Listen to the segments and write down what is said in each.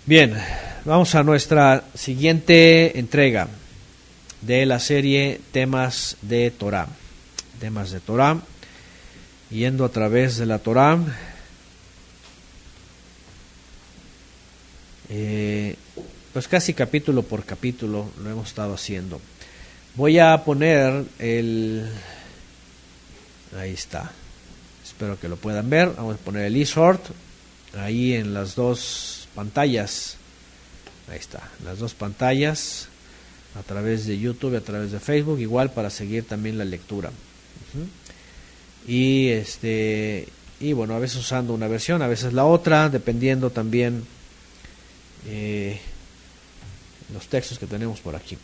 Bien, vamos a nuestra siguiente entrega de la serie Temas de Torá. Temas de Torá, yendo a través de la Torá, pues casi capítulo por capítulo lo hemos estado haciendo. Voy a poner ahí está, espero que lo puedan ver. Vamos a poner el eShort ahí en las dos pantallas. Ahí está, las dos pantallas, a través de YouTube y a través de Facebook, igual para seguir también la lectura. Y bueno, a veces usando una versión, a veces la otra, dependiendo también los textos que tenemos por aquí.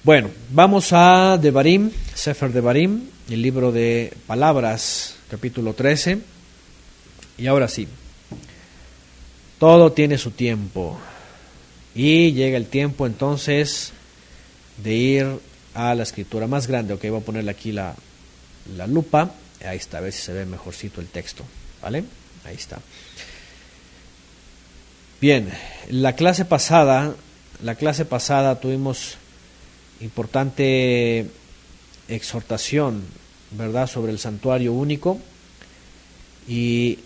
Bueno, vamos a Devarim, Sefer Devarim, el libro de palabras, capítulo 13. Y ahora sí, todo tiene su tiempo. Y llega el tiempo entonces de ir a la escritura más grande. Ok, voy a ponerle aquí la lupa. Ahí está, a ver si se ve mejorcito el texto. ¿Vale? Ahí está. Bien, la clase pasada tuvimos importante exhortación, ¿verdad?, sobre el santuario único. Y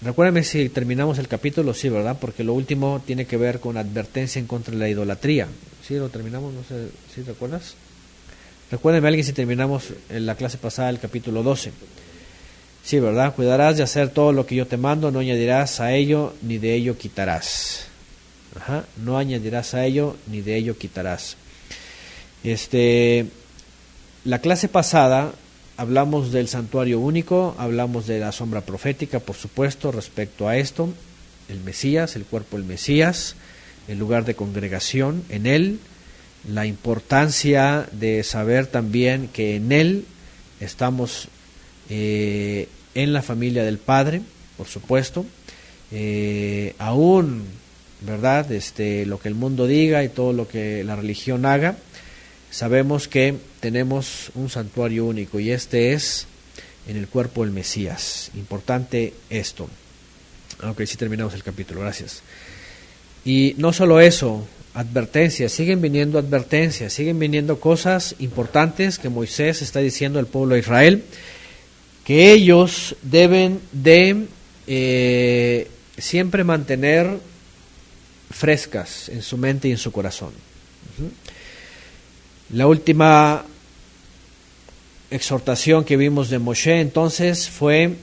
recuérdenme si terminamos el capítulo, sí, ¿verdad? Porque lo último tiene que ver con advertencia en contra de la idolatría. ¿Sí lo terminamos? No sé, ¿sí recuerdas? Recuérdenme alguien si terminamos en la clase pasada el capítulo 12. Sí, ¿verdad? Cuidarás de hacer todo lo que yo te mando, no añadirás a ello, ni de ello quitarás. No añadirás a ello, ni de ello quitarás. La clase pasada hablamos del santuario único, hablamos de la sombra profética, por supuesto, respecto a esto, el Mesías, el cuerpo del Mesías, el lugar de congregación en él, la importancia de saber también que en él estamos en la familia del Padre, por supuesto, aún, ¿verdad?, lo que el mundo diga y todo lo que la religión haga, sabemos que tenemos un santuario único y este es en el cuerpo del Mesías. Importante esto. Ok, sí terminamos el capítulo, gracias. Y no solo eso, advertencias, siguen viniendo cosas importantes que Moisés está diciendo al pueblo de Israel, que ellos deben de siempre mantener frescas en su mente y en su corazón. La última exhortación que vimos de Moshe entonces fue,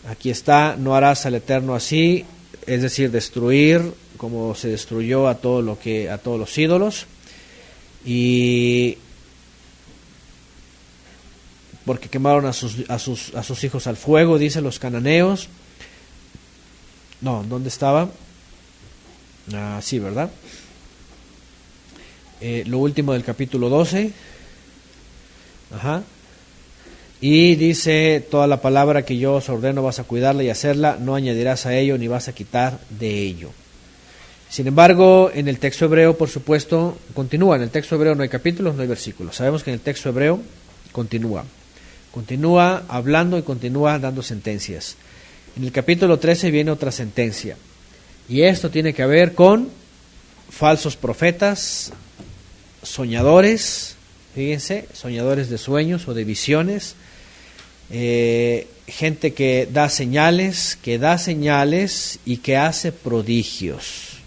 aquí está, no harás al Eterno así, es decir, destruir como se destruyó a todos los ídolos, y porque quemaron a sus hijos al fuego, dicen los cananeos. No, ¿dónde estaba? Sí, ¿verdad? Lo último del capítulo 12. Y dice, toda la palabra que yo os ordeno vas a cuidarla y hacerla, no añadirás a ello ni vas a quitar de ello. Sin embargo, en el texto hebreo, por supuesto, continúa. En el texto hebreo no hay capítulos, no hay versículos. Sabemos que en el texto hebreo continúa hablando y continúa dando sentencias. En el capítulo 13 viene otra sentencia. Y esto tiene que ver con falsos profetas, soñadores, fíjense, soñadores de sueños o de visiones, gente que da señales y que hace prodigios,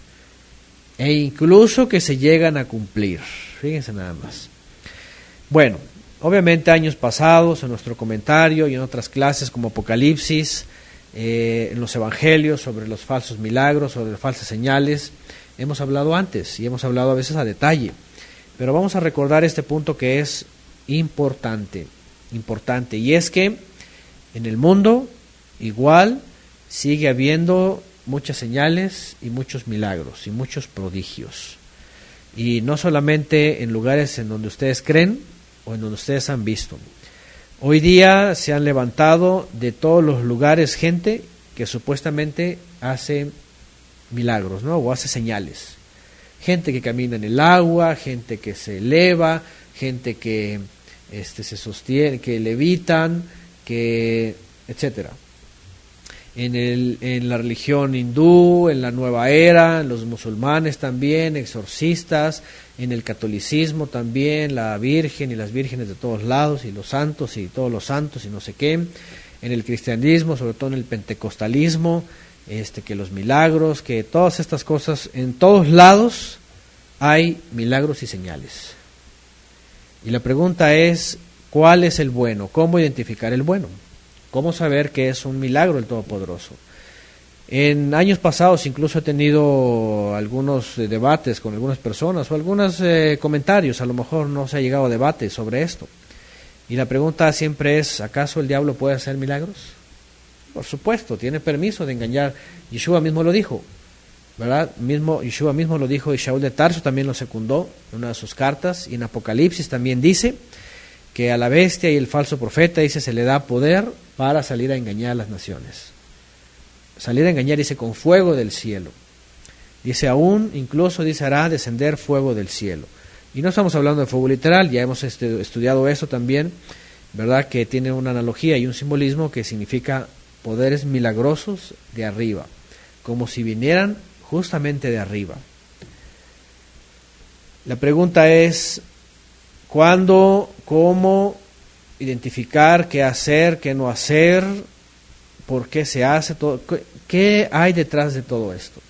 e incluso que se llegan a cumplir. Fíjense nada más. Bueno, obviamente años pasados, en nuestro comentario y en otras clases como Apocalipsis, en los evangelios, sobre los falsos milagros, sobre las falsas señales, hemos hablado antes y hemos hablado a veces a detalle. Pero vamos a recordar este punto que es importante, y es que en el mundo igual sigue habiendo muchas señales y muchos milagros y muchos prodigios. Y no solamente en lugares en donde ustedes creen o en donde ustedes han visto. Hoy día se han levantado de todos los lugares gente que supuestamente hace milagros, ¿no?, o hace señales. Gente que camina en el agua, gente que se eleva, gente que se sostiene, que levitan, que etcétera. en la religión hindú, en la nueva era, en los musulmanes también, exorcistas, en el catolicismo también, la Virgen y las vírgenes de todos lados, y los santos y todos los santos y no sé qué, en el cristianismo, sobre todo en el pentecostalismo, que los milagros, que todas estas cosas, en todos lados hay milagros y señales. Y la pregunta es, ¿cuál es el bueno? ¿Cómo identificar el bueno? ¿Cómo saber que es un milagro el Todopoderoso? En años pasados incluso he tenido algunos debates con algunas personas o algunos comentarios, a lo mejor no se ha llegado a debate sobre esto. Y la pregunta siempre es, ¿acaso el diablo puede hacer milagros? Por supuesto, tiene permiso de engañar. Yeshua mismo lo dijo, ¿verdad? Yeshua mismo lo dijo, y Shaul de Tarso también lo secundó en una de sus cartas, y en Apocalipsis también dice que a la bestia y el falso profeta, dice, se le da poder para salir a engañar a las naciones. Salir a engañar, dice, con fuego del cielo. Dice aún, incluso dice, hará descender fuego del cielo. Y no estamos hablando de fuego literal, ya hemos estudiado eso también, ¿verdad? Que tiene una analogía y un simbolismo que significa poderes milagrosos de arriba, como si vinieran justamente de arriba. La pregunta es, ¿cuándo, cómo identificar qué hacer, qué no hacer, por qué se hace todo? ¿Qué hay detrás de todo esto?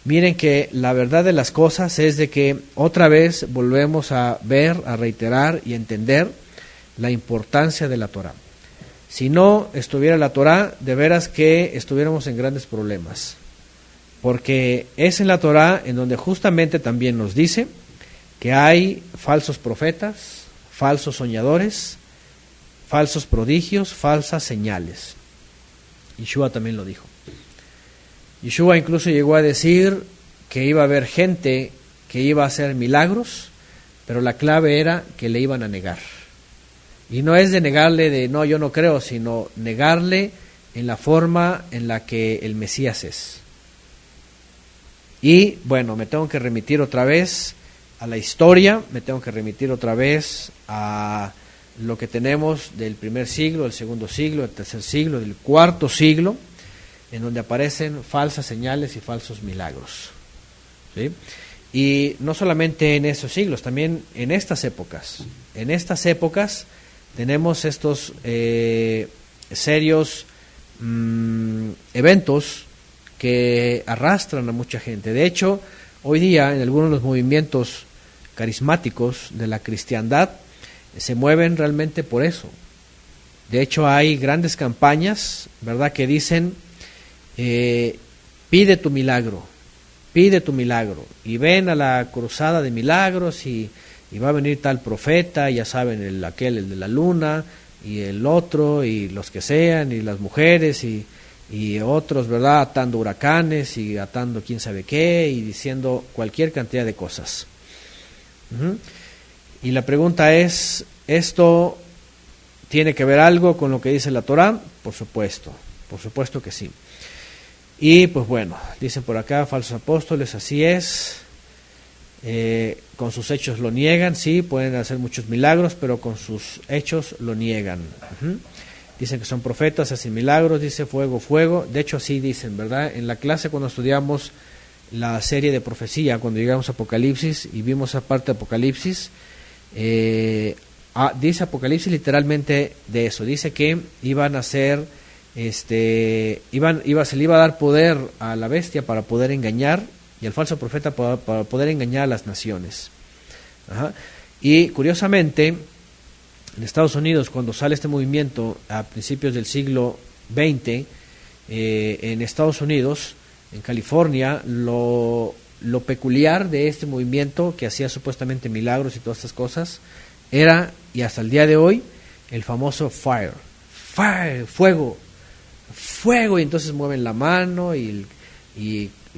Miren que la verdad de las cosas es de que otra vez volvemos a ver, a reiterar y entender la importancia de la Torá. Si no estuviera la Torá, de veras que estuviéramos en grandes problemas, porque es en la Torá en donde justamente también nos dice que hay falsos profetas, falsos soñadores, falsos prodigios, falsas señales. Yeshua también lo dijo. Yeshua incluso llegó a decir que iba a haber gente que iba a hacer milagros, pero la clave era que le iban a negar. Y no es de negarle de no, yo no creo, sino negarle en la forma en la que el Mesías es. Y bueno, me tengo que remitir otra vez a la historia, me tengo que remitir otra vez a lo que tenemos del primer siglo, del segundo siglo, del tercer siglo, del cuarto siglo, en donde aparecen falsas señales y falsos milagros, ¿sí? Y no solamente en esos siglos, también en estas épocas. En estas épocas tenemos estos serios eventos que arrastran a mucha gente. De hecho, hoy día en algunos de los movimientos carismáticos de la cristiandad se mueven realmente por eso. De hecho, hay grandes campañas, ¿verdad?, que dicen pide tu milagro, y ven a la cruzada de milagros y va a venir tal profeta, ya saben, el de la luna y el otro y los que sean y las mujeres y otros, ¿verdad?, atando huracanes y atando quién sabe qué y diciendo cualquier cantidad de cosas. Y la pregunta es, ¿esto tiene que ver algo con lo que dice la Torá? Por supuesto que sí. Y pues bueno, dicen por acá, falsos apóstoles, así es, con sus hechos lo niegan, sí, pueden hacer muchos milagros, pero con sus hechos lo niegan. Dicen que son profetas, hacen milagros, dice fuego, de hecho así dicen, ¿verdad? En la clase cuando estudiamos la serie de profecía, cuando llegamos a Apocalipsis y vimos esa parte de Apocalipsis, dice Apocalipsis literalmente de eso, dice que iban a ser, se le iba a dar poder a la bestia para poder engañar y al falso profeta para poder engañar a las naciones. Y curiosamente, en Estados Unidos, cuando sale este movimiento a principios del siglo XX, en Estados Unidos, en California, lo peculiar de este movimiento que hacía supuestamente milagros y todas estas cosas era, y hasta el día de hoy, el famoso fuego, y entonces mueven la mano y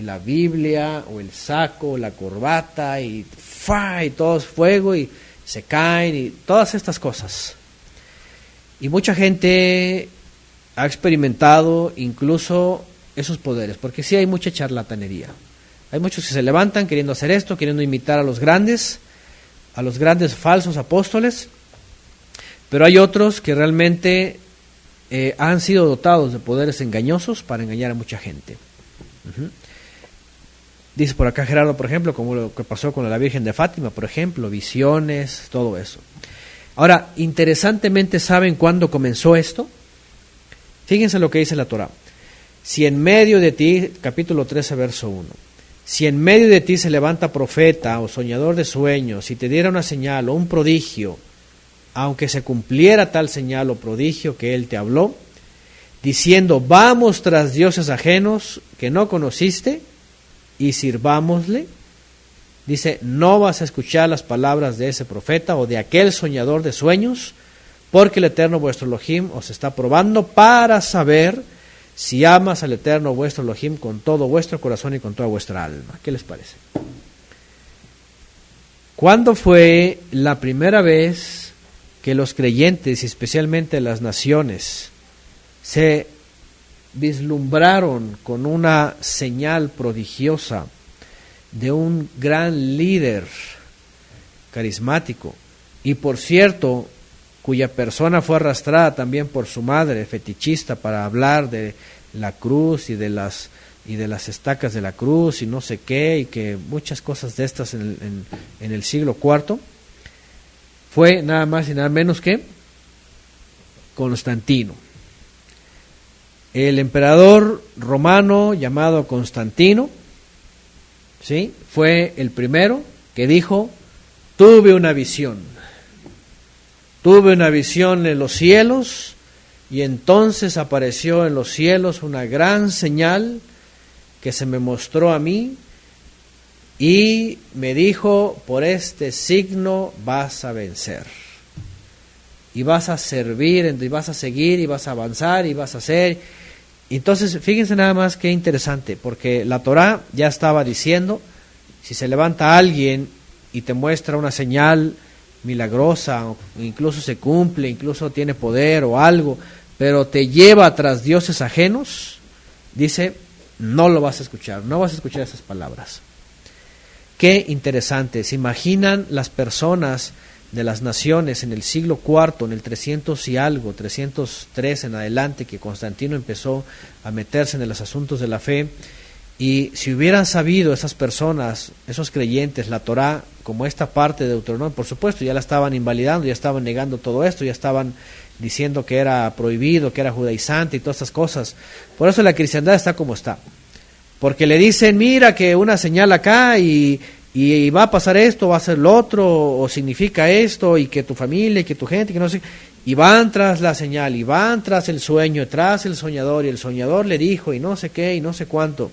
la Biblia o el saco o la corbata y todo es fuego y se caen y todas estas cosas. Y mucha gente ha experimentado incluso esos poderes, porque sí hay mucha charlatanería. Hay muchos que se levantan queriendo hacer esto, queriendo imitar a los grandes falsos apóstoles, pero hay otros que realmente han sido dotados de poderes engañosos para engañar a mucha gente. Uh-huh. Dice por acá Gerardo, por ejemplo, como lo que pasó con la Virgen de Fátima, por ejemplo, visiones, todo eso. Ahora, interesantemente, ¿saben cuándo comenzó esto? Fíjense lo que dice la Torá. Si en medio de ti, capítulo 13, verso 1, si en medio de ti se levanta profeta o soñador de sueños y te diera una señal o un prodigio, aunque se cumpliera tal señal o prodigio que él te habló, diciendo, vamos tras dioses ajenos que no conociste y sirvámosle, dice, no vas a escuchar las palabras de ese profeta o de aquel soñador de sueños, porque el Eterno vuestro Elohim os está probando para saber si amas al Eterno vuestro Elohim con todo vuestro corazón y con toda vuestra alma. ¿Qué les parece? ¿Cuándo fue la primera vez que los creyentes, y especialmente las naciones, se vislumbraron con una señal prodigiosa de un gran líder carismático, y por cierto, cuya persona fue arrastrada también por su madre fetichista para hablar de la cruz y de las estacas de la cruz y no sé qué, y que muchas cosas de estas en el siglo IV? Fue nada más y nada menos que Constantino. El emperador romano llamado Constantino, ¿sí?, fue el primero que dijo, tuve una visión en los cielos, y entonces apareció en los cielos una gran señal que se me mostró a mí, y me dijo, por este signo vas a vencer, y vas a servir, y vas a seguir, y vas a avanzar, y vas a hacer. Entonces, fíjense nada más qué interesante, porque la Torá ya estaba diciendo, si se levanta alguien y te muestra una señal milagrosa, o incluso se cumple, incluso tiene poder o algo, pero te lleva tras dioses ajenos, dice, no lo vas a escuchar, no vas a escuchar esas palabras. Qué interesante. ¿Se imaginan las personas de las naciones en el siglo IV, en el 300 y algo, 303 en adelante, que Constantino empezó a meterse en los asuntos de la fe? Y si hubieran sabido esas personas, esos creyentes, la Torá, como esta parte de Deuteronomio, por supuesto, ya la estaban invalidando, ya estaban negando todo esto, ya estaban diciendo que era prohibido, que era judaizante y todas estas cosas. Por eso la cristiandad está como está. Porque le dicen, mira que una señal acá y va a pasar esto, va a ser lo otro, o significa esto, y que tu familia, y que tu gente, que no sé, y van tras la señal, y van tras el sueño, tras el soñador, y el soñador le dijo, y no sé qué, y no sé cuánto.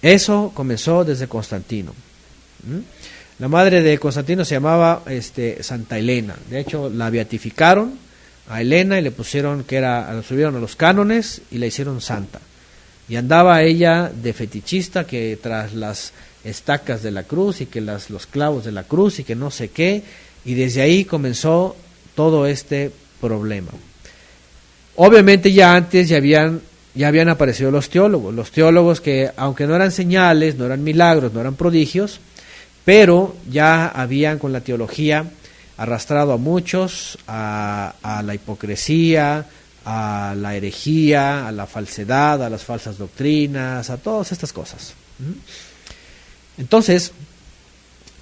Eso comenzó desde Constantino. La madre de Constantino se llamaba Santa Elena. De hecho, la beatificaron a Elena y le pusieron la subieron a los cánones y la hicieron santa. Y andaba ella de fetichista, que tras las estacas de la cruz y que los clavos de la cruz y que no sé qué, y desde ahí comenzó todo este problema. Obviamente ya antes ya habían aparecido los teólogos que, aunque no eran señales, no eran milagros, no eran prodigios, pero ya habían con la teología arrastrado a muchos a la hipocresía, a la herejía, a la falsedad, a las falsas doctrinas, a todas estas cosas. Entonces,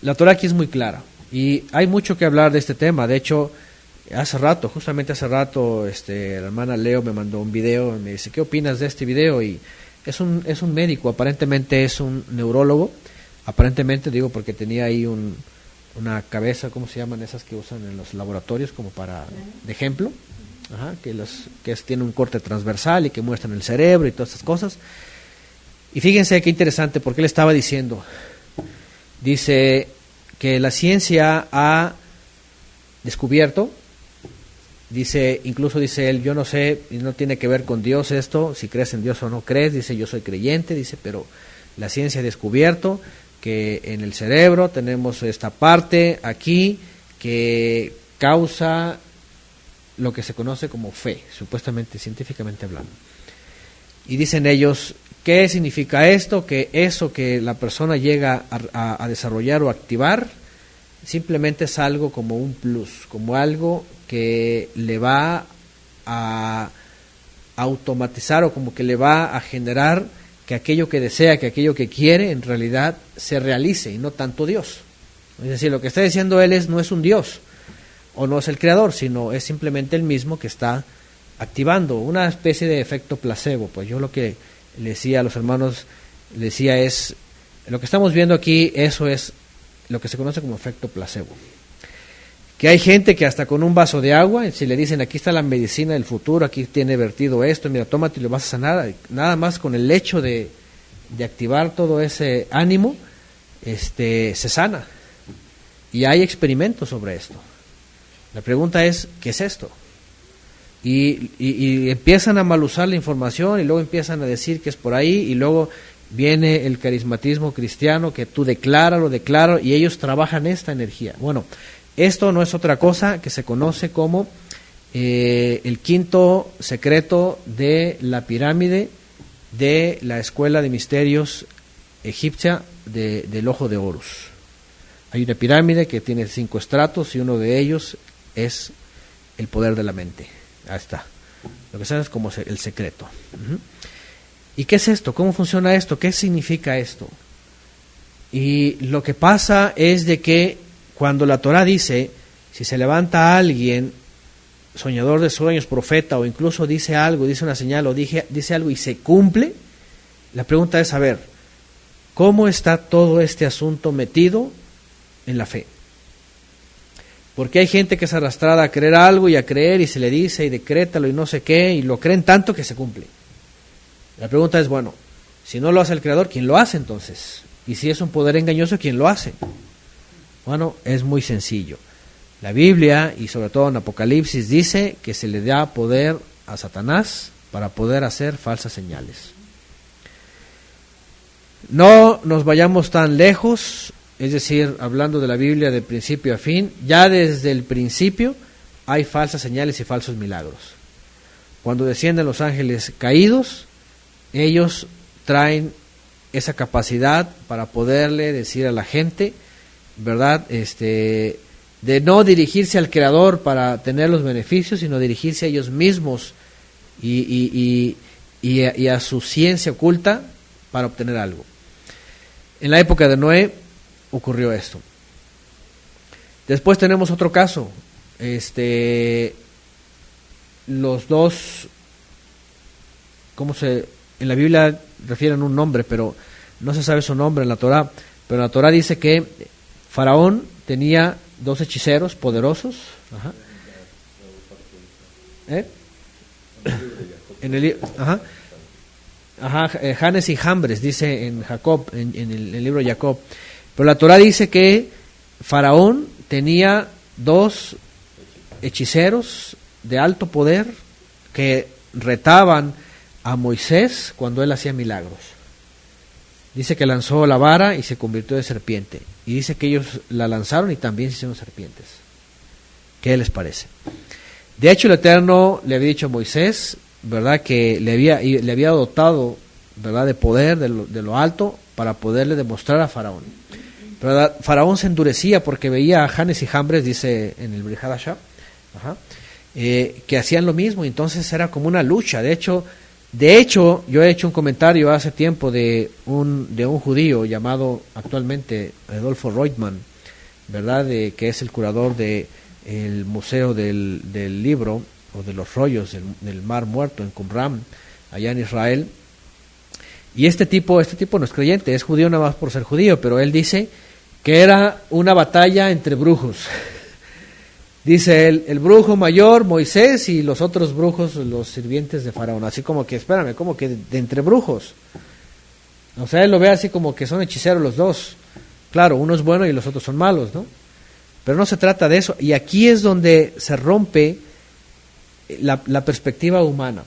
la Torá aquí es muy clara y hay mucho que hablar de este tema. De hecho, justamente hace rato, la hermana Leo me mandó un video y me dice, ¿qué opinas de este video? Y es un médico, aparentemente es un neurólogo, aparentemente digo porque tenía ahí una cabeza, ¿cómo se llaman esas que usan en los laboratorios como para de ejemplo? Ajá, que tiene un corte transversal y que muestran el cerebro y todas estas cosas. Y fíjense qué interesante, porque él estaba diciendo, dice que la ciencia ha descubierto, incluso dice él, yo no sé, y no tiene que ver con Dios esto, si crees en Dios o no crees, dice, yo soy creyente, dice, pero la ciencia ha descubierto que en el cerebro tenemos esta parte aquí que causa lo que se conoce como fe, supuestamente, científicamente hablando. Y dicen ellos, ¿qué significa esto? Que eso que la persona llega a desarrollar o activar, simplemente es algo como un plus, como algo que le va a automatizar, o como que le va a generar que aquello que desea, que aquello que quiere, en realidad se realice, y no tanto Dios. Es decir, lo que está diciendo él no es un Dios, o no es el creador, sino es simplemente el mismo que está activando una especie de efecto placebo. Pues yo lo que le decía a los hermanos, le decía es, lo que estamos viendo aquí, eso es lo que se conoce como efecto placebo. Que hay gente que hasta con un vaso de agua, si le dicen aquí está la medicina del futuro, aquí tiene vertido esto, mira, tómate y lo vas a sanar, nada más con el hecho de activar todo ese ánimo, se sana. Y hay experimentos sobre esto. La pregunta es, ¿qué es esto? Y empiezan a mal usar la información, y luego empiezan a decir que es por ahí, y luego viene el carismatismo cristiano, que tú decláralo, y ellos trabajan esta energía. Bueno, esto no es otra cosa que se conoce como el quinto secreto de la pirámide de la escuela de misterios egipcia del ojo de Horus. Hay una pirámide que tiene 5 estratos, y uno de ellos es el poder de la mente. Ahí está. Lo que se llama es como el secreto. ¿Y qué es esto? ¿Cómo funciona esto? ¿Qué significa esto? Y lo que pasa es de que cuando la Torah dice, si se levanta alguien, soñador de sueños, profeta, o incluso dice algo, dice una señal, o dice algo y se cumple, la pregunta es, a ver, ¿cómo está todo este asunto metido en la fe? Porque hay gente que es arrastrada a creer algo y a creer, y se le dice y decrétalo y no sé qué, y lo creen tanto que se cumple. La pregunta es, bueno, si no lo hace el Creador, ¿quién lo hace entonces? Y si es un poder engañoso, ¿quién lo hace? Bueno, es muy sencillo. La Biblia, y sobre todo en Apocalipsis, dice que se le da poder a Satanás para poder hacer falsas señales. No nos vayamos tan lejos, es decir, hablando de la Biblia de principio a fin, ya desde el principio hay falsas señales y falsos milagros. Cuando descienden los ángeles caídos, ellos traen esa capacidad para poderle decir a la gente, ¿verdad? De no dirigirse al Creador para tener los beneficios, sino dirigirse a ellos mismos y a su ciencia oculta para obtener algo. En la época de Noé ocurrió esto. Después tenemos otro caso. Los dos, en la Biblia refieren un nombre, pero no se sabe su nombre en la Torah, pero la Torah dice que Faraón tenía 2 hechiceros poderosos. Janes y Jambres, dice en Jacob, en el libro de Jacob. Pero la Torah dice que Faraón tenía 2 hechiceros de alto poder que retaban a Moisés cuando él hacía milagros. Dice que lanzó la vara y se convirtió en serpiente. Y dice que ellos la lanzaron y también se hicieron serpientes. ¿Qué les parece? De hecho, el Eterno le había dicho a Moisés, ¿verdad?, que le había dotado, ¿verdad?, de poder de lo alto para poderle demostrar a Faraón. Pero Faraón se endurecía porque veía a Janes y Jambres, dice en el Brihadashah, que hacían lo mismo, y entonces era como una lucha. De hecho, yo he hecho un comentario hace tiempo de un judío llamado actualmente Adolfo Reutemann, ¿verdad?, que es el curador del Museo del Libro o de los rollos del Mar Muerto en Qumran, allá en Israel. Y este tipo no es creyente, es judío nada más por ser judío, pero él dice que era una batalla entre brujos. Dice el brujo mayor, Moisés, y los otros brujos, los sirvientes de Faraón. Así como que, espérame, como que de entre brujos. O sea, él lo ve así como que son hechiceros los dos. Claro, uno es bueno y los otros son malos, ¿no? Pero no se trata de eso. Y aquí es donde se rompe la perspectiva humana.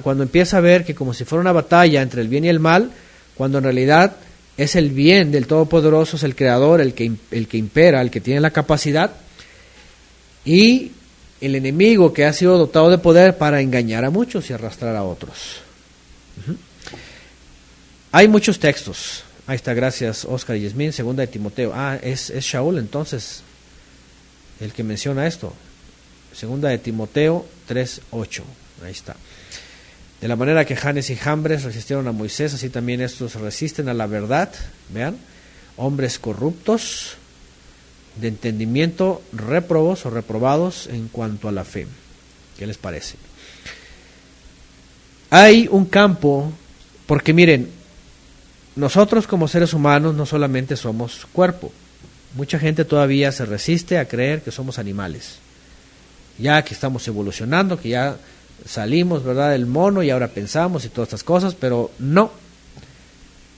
Cuando empieza a ver que como si fuera una batalla entre el bien y el mal, cuando en realidad es el bien del Todopoderoso, es el Creador, el que impera, el que tiene la capacidad, y el enemigo que ha sido dotado de poder para engañar a muchos y arrastrar a otros. Hay muchos textos. Ahí está, gracias Oscar y Yasmín, 2 de Timoteo. Es Shaul entonces el que menciona esto. Segunda de Timoteo 3:8. Ahí está. De la manera que Janes y Jambres resistieron a Moisés, así también estos resisten a la verdad. Vean, hombres corruptos, de entendimiento, réprobos o reprobados en cuanto a la fe. ¿Qué les parece? Hay un campo, porque miren, nosotros como seres humanos no solamente somos cuerpo. Mucha gente todavía se resiste a creer que somos animales. Ya que estamos evolucionando, que ya salimos, ¿verdad?, del mono y ahora pensamos y todas estas cosas, pero no.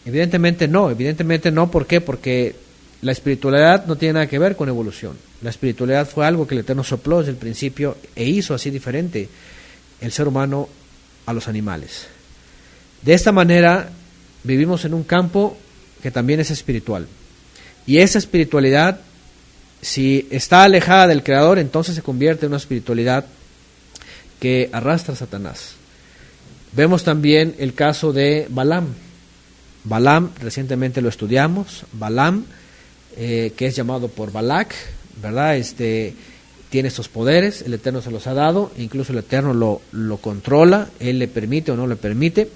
Evidentemente no. ¿Por qué? Porque la espiritualidad no tiene nada que ver con evolución. La espiritualidad fue algo que el Eterno sopló desde el principio e hizo así diferente el ser humano a los animales. De esta manera vivimos en un campo que también es espiritual. Y esa espiritualidad, si está alejada del Creador, entonces se convierte en una espiritualidad que arrastra a Satanás. Vemos también el caso de Balaam. Balaam, recientemente lo estudiamos. Balaam, que es llamado por Balac, ¿verdad? Tiene estos poderes, el Eterno se los ha dado, incluso el Eterno lo controla, Él le permite o no le permite,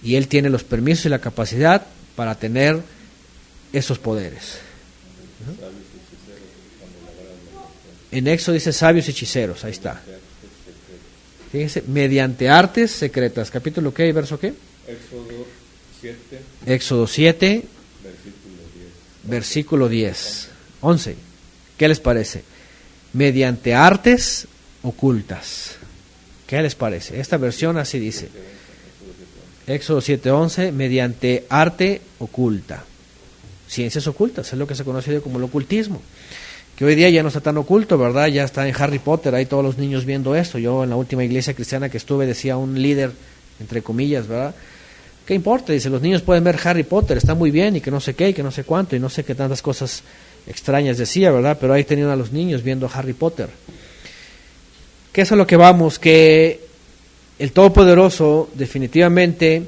y Él tiene los permisos y la capacidad para tener esos poderes. En Éxodo dice sabios y hechiceros, ahí está. Fíjense, mediante artes secretas. ¿Capítulo qué y verso qué? Éxodo 7, versículo 10. 11. ¿Qué les parece? Mediante artes ocultas. ¿Qué les parece? Esta versión así dice. Éxodo 7:11, mediante arte oculta. Ciencias ocultas, es lo que se conoce como el ocultismo. Que hoy día ya no está tan oculto, ¿verdad? Ya está en Harry Potter, ahí todos los niños viendo esto. Yo en la última iglesia cristiana que estuve decía un líder, entre comillas, ¿verdad? ¿Qué importa? Dice, los niños pueden ver Harry Potter, está muy bien, y que no sé qué, y que no sé cuánto, y no sé qué tantas cosas extrañas decía, ¿verdad? Pero ahí tenían a los niños viendo Harry Potter. ¿Qué es a lo que vamos? Que el Todopoderoso definitivamente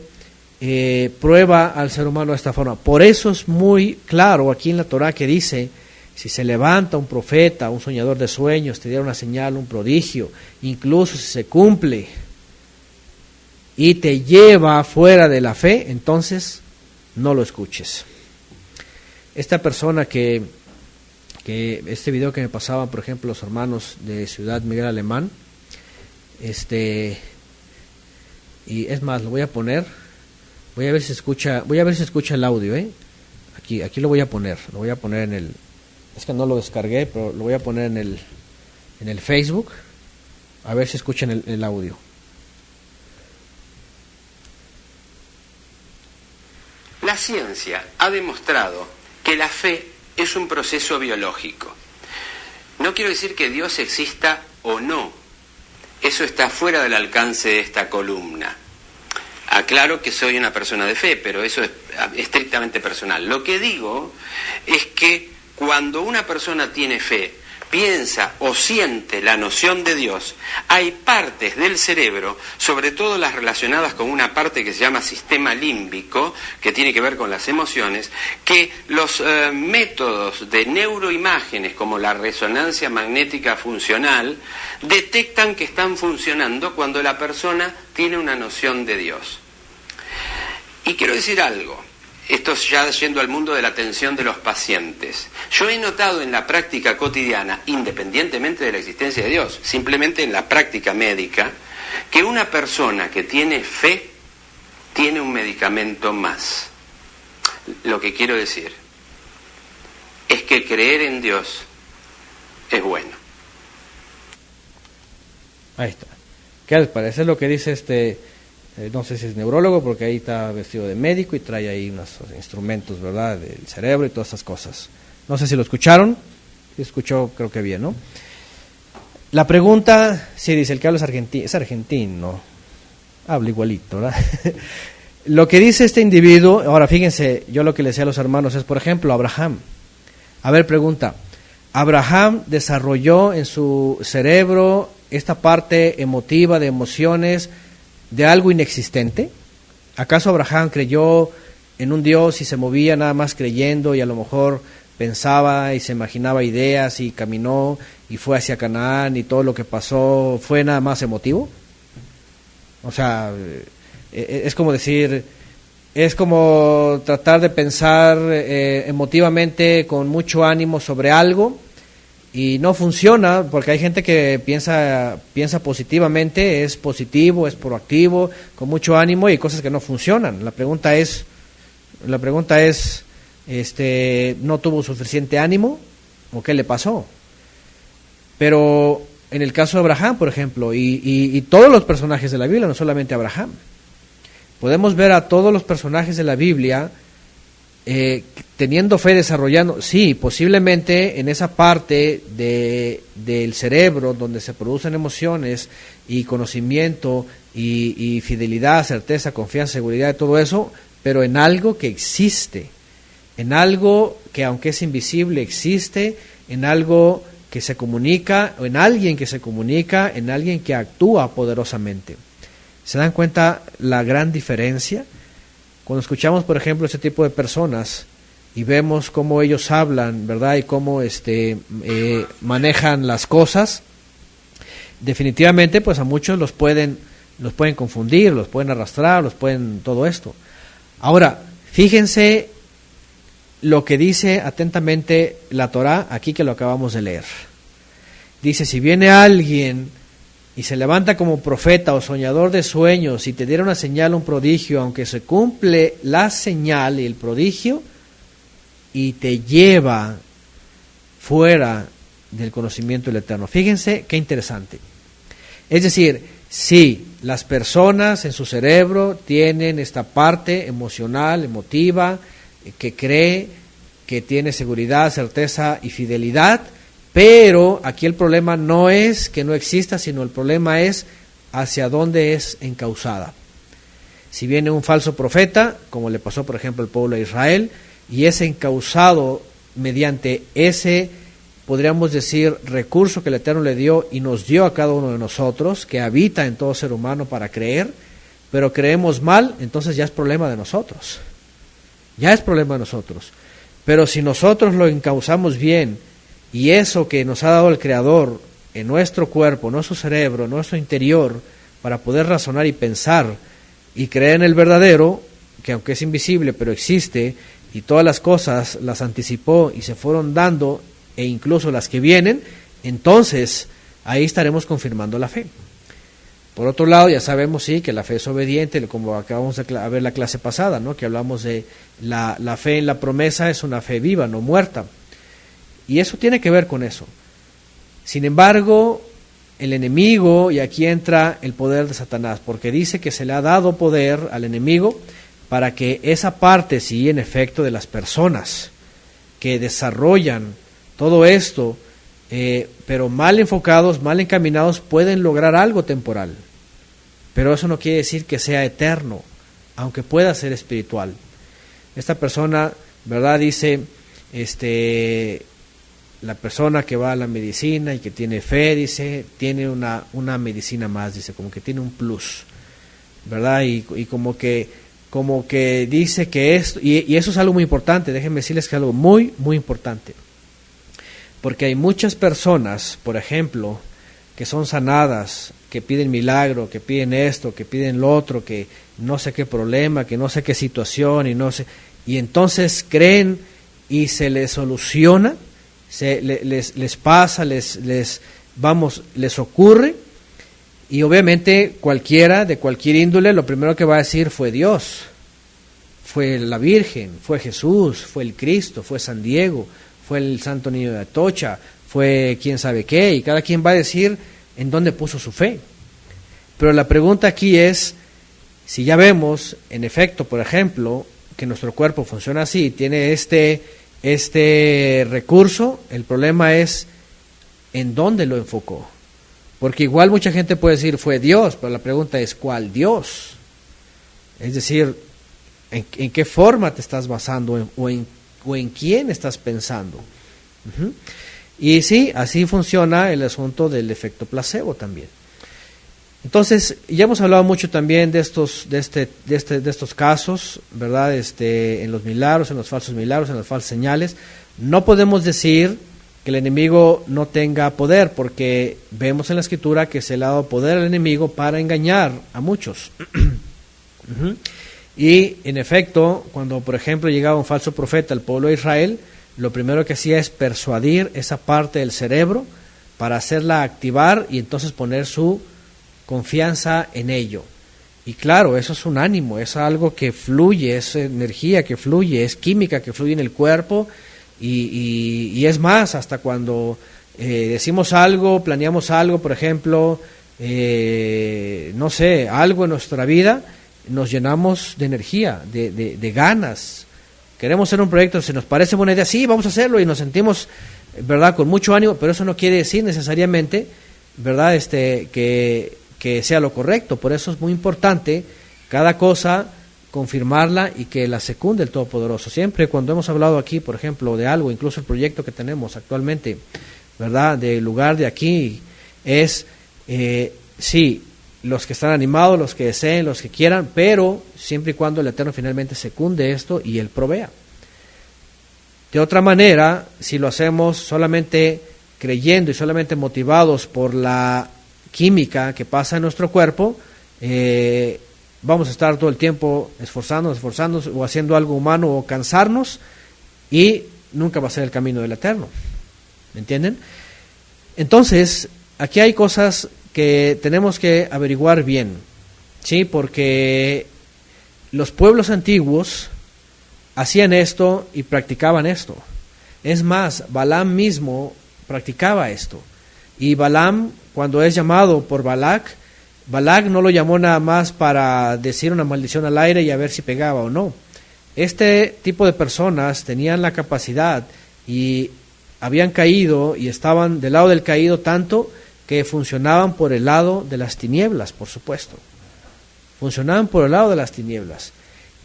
prueba al ser humano de esta forma. Por eso es muy claro aquí en la Torah que dice, si se levanta un profeta, un soñador de sueños, te diera una señal, un prodigio, incluso si se cumple y te lleva fuera de la fe, entonces no lo escuches. Esta persona que este video que me pasaban, por ejemplo, los hermanos de Ciudad Miguel Alemán, y es más, lo voy a poner, voy a ver si escucha el audio, aquí lo voy a poner en el, es que no lo descargué, pero lo voy a poner en el Facebook, a ver si escuchan el audio. La ciencia ha demostrado que la fe es un proceso biológico. No quiero decir que Dios exista o no. Eso está fuera del alcance de esta columna. Aclaro que soy una persona de fe, pero eso es estrictamente personal. Lo que digo es que cuando una persona tiene fe, piensa o siente la noción de Dios, hay partes del cerebro, sobre todo las relacionadas con una parte que se llama sistema límbico, que tiene que ver con las emociones, que los métodos de neuroimágenes, como la resonancia magnética funcional, detectan que están funcionando cuando la persona tiene una noción de Dios. Y quiero decir algo. Esto ya yendo al mundo de la atención de los pacientes. Yo he notado en la práctica cotidiana, independientemente de la existencia de Dios, simplemente en la práctica médica, que una persona que tiene fe tiene un medicamento más. Lo que quiero decir es que creer en Dios es bueno. Ahí está. ¿Qué les parece lo que dice no sé si es neurólogo, porque ahí está vestido de médico y trae ahí unos instrumentos, ¿verdad?, del cerebro y todas esas cosas. No sé si lo escucharon. Si escuchó, creo que bien, ¿no? La pregunta, sí, dice, el que habla es argentino. Habla igualito, ¿verdad? Lo que dice este individuo, ahora fíjense, yo lo que le decía a los hermanos es, por ejemplo, Abraham. A ver, pregunta, ¿Abraham desarrolló en su cerebro esta parte emotiva de emociones de algo inexistente? ¿Acaso Abraham creyó en un Dios y se movía nada más creyendo y a lo mejor pensaba y se imaginaba ideas y caminó y fue hacia Canaán y todo lo que pasó fue nada más emotivo? O sea, es como decir, es como tratar de pensar emotivamente con mucho ánimo sobre algo y no funciona, porque hay gente que piensa positivamente, es positivo, es proactivo, con mucho ánimo, y hay cosas que no funcionan. La pregunta es, ¿no tuvo suficiente ánimo o qué le pasó? Pero en el caso de Abraham, por ejemplo, y todos los personajes de la Biblia, no solamente Abraham, podemos ver a todos los personajes de la Biblia teniendo fe, desarrollando, sí, posiblemente en esa parte del cerebro donde se producen emociones y conocimiento y fidelidad, certeza, confianza, seguridad y todo eso, pero en algo que existe, en algo que aunque es invisible existe, en algo que se comunica, o en alguien que se comunica, en alguien que actúa poderosamente. ¿Se dan cuenta la gran diferencia? Cuando escuchamos, por ejemplo, ese tipo de personas y vemos cómo ellos hablan, ¿verdad? Y cómo manejan las cosas, definitivamente, pues a muchos los pueden confundir, los pueden arrastrar, todo esto. Ahora, fíjense lo que dice atentamente la Torá, aquí que lo acabamos de leer. Dice, si viene alguien y se levanta como profeta o soñador de sueños y te diera una señal, un prodigio, aunque se cumple la señal y el prodigio, y te lleva fuera del conocimiento del Eterno. Fíjense qué interesante. Es decir, sí, las personas en su cerebro tienen esta parte emocional, emotiva, que cree, que tiene seguridad, certeza y fidelidad, pero aquí el problema no es que no exista, sino el problema es hacia dónde es encauzada. Si viene un falso profeta, como le pasó por ejemplo al pueblo de Israel, y es encauzado mediante ese, podríamos decir, recurso que el Eterno le dio y nos dio a cada uno de nosotros, que habita en todo ser humano para creer, pero creemos mal, entonces ya es problema de nosotros. Ya es problema de nosotros. Pero si nosotros lo encauzamos bien, y eso que nos ha dado el Creador en nuestro cuerpo, nuestro cerebro, nuestro interior, para poder razonar y pensar y creer en el verdadero, que aunque es invisible, pero existe, y todas las cosas las anticipó y se fueron dando, e incluso las que vienen, entonces ahí estaremos confirmando la fe. Por otro lado, ya sabemos sí que la fe es obediente, como acabamos de ver la clase pasada, ¿no? Que hablamos de la fe en la promesa es una fe viva, no muerta. Y eso tiene que ver con eso. Sin embargo, el enemigo, y aquí entra el poder de Satanás, porque dice que se le ha dado poder al enemigo para que esa parte, sí, en efecto, de las personas que desarrollan todo esto, pero mal enfocados, mal encaminados, pueden lograr algo temporal. Pero eso no quiere decir que sea eterno, aunque pueda ser espiritual. Esta persona, ¿verdad? Dice, la persona que va a la medicina y que tiene fe, dice, tiene una medicina más, dice, como que tiene un plus, ¿verdad? Y como que dice que esto, y eso es algo muy importante, déjenme decirles que es algo muy, muy importante. Porque hay muchas personas, por ejemplo, que son sanadas, que piden milagro, que piden esto, que piden lo otro, que no sé qué problema, que no sé qué situación, y entonces creen y se les soluciona, les pasa, les ocurre, y obviamente cualquiera, de cualquier índole, lo primero que va a decir fue Dios, fue la Virgen, fue Jesús, fue el Cristo, fue San Diego, fue el Santo Niño de Atocha, fue quién sabe qué, y cada quien va a decir en dónde puso su fe. Pero la pregunta aquí es, si ya vemos, en efecto, por ejemplo, que nuestro cuerpo funciona así, tiene este recurso, el problema es en dónde lo enfocó. Porque igual mucha gente puede decir fue Dios, pero la pregunta es ¿cuál Dios? Es decir, ¿en qué forma te estás basando o en quién estás pensando? Uh-huh. Y sí, así funciona el asunto del efecto placebo también. Entonces, ya hemos hablado mucho también de estos casos, ¿verdad? En los milagros, en los falsos milagros, en las falsas señales. No podemos decir que el enemigo no tenga poder, porque vemos en la Escritura que se le ha dado poder al enemigo para engañar a muchos. Y en efecto, cuando por ejemplo llegaba un falso profeta al pueblo de Israel, lo primero que hacía es persuadir esa parte del cerebro para hacerla activar y entonces poner su confianza en ello. Y claro, eso es un ánimo, es algo que fluye, es energía que fluye, es química que fluye en el cuerpo, y es más, hasta cuando decimos algo, planeamos algo, por ejemplo, no sé, algo en nuestra vida, nos llenamos de energía, de ganas. Queremos hacer un proyecto, se nos parece buena idea, sí, vamos a hacerlo, y nos sentimos, ¿verdad?, con mucho ánimo, pero eso no quiere decir necesariamente, ¿verdad?, que sea lo correcto. Por eso es muy importante cada cosa confirmarla y que la secunde el Todopoderoso. Siempre cuando hemos hablado aquí, por ejemplo, de algo, incluso el proyecto que tenemos actualmente, ¿verdad?, del lugar de aquí, es, sí, los que están animados, los que deseen, los que quieran, pero siempre y cuando el Eterno finalmente secunde esto y Él provea. De otra manera, si lo hacemos solamente creyendo y solamente motivados por la química que pasa en nuestro cuerpo, vamos a estar todo el tiempo esforzándonos o haciendo algo humano o cansarnos, y nunca va a ser el camino del Eterno. ¿Me entienden? Entonces, aquí hay cosas que tenemos que averiguar bien, ¿sí? Porque los pueblos antiguos hacían esto y practicaban esto. Es más, Balaam mismo practicaba esto. Y Balaam, cuando es llamado por Balac no lo llamó nada más para decir una maldición al aire y a ver si pegaba o no. Este tipo de personas tenían la capacidad y habían caído y estaban del lado del caído tanto que funcionaban por el lado de las tinieblas, por supuesto. Funcionaban por el lado de las tinieblas.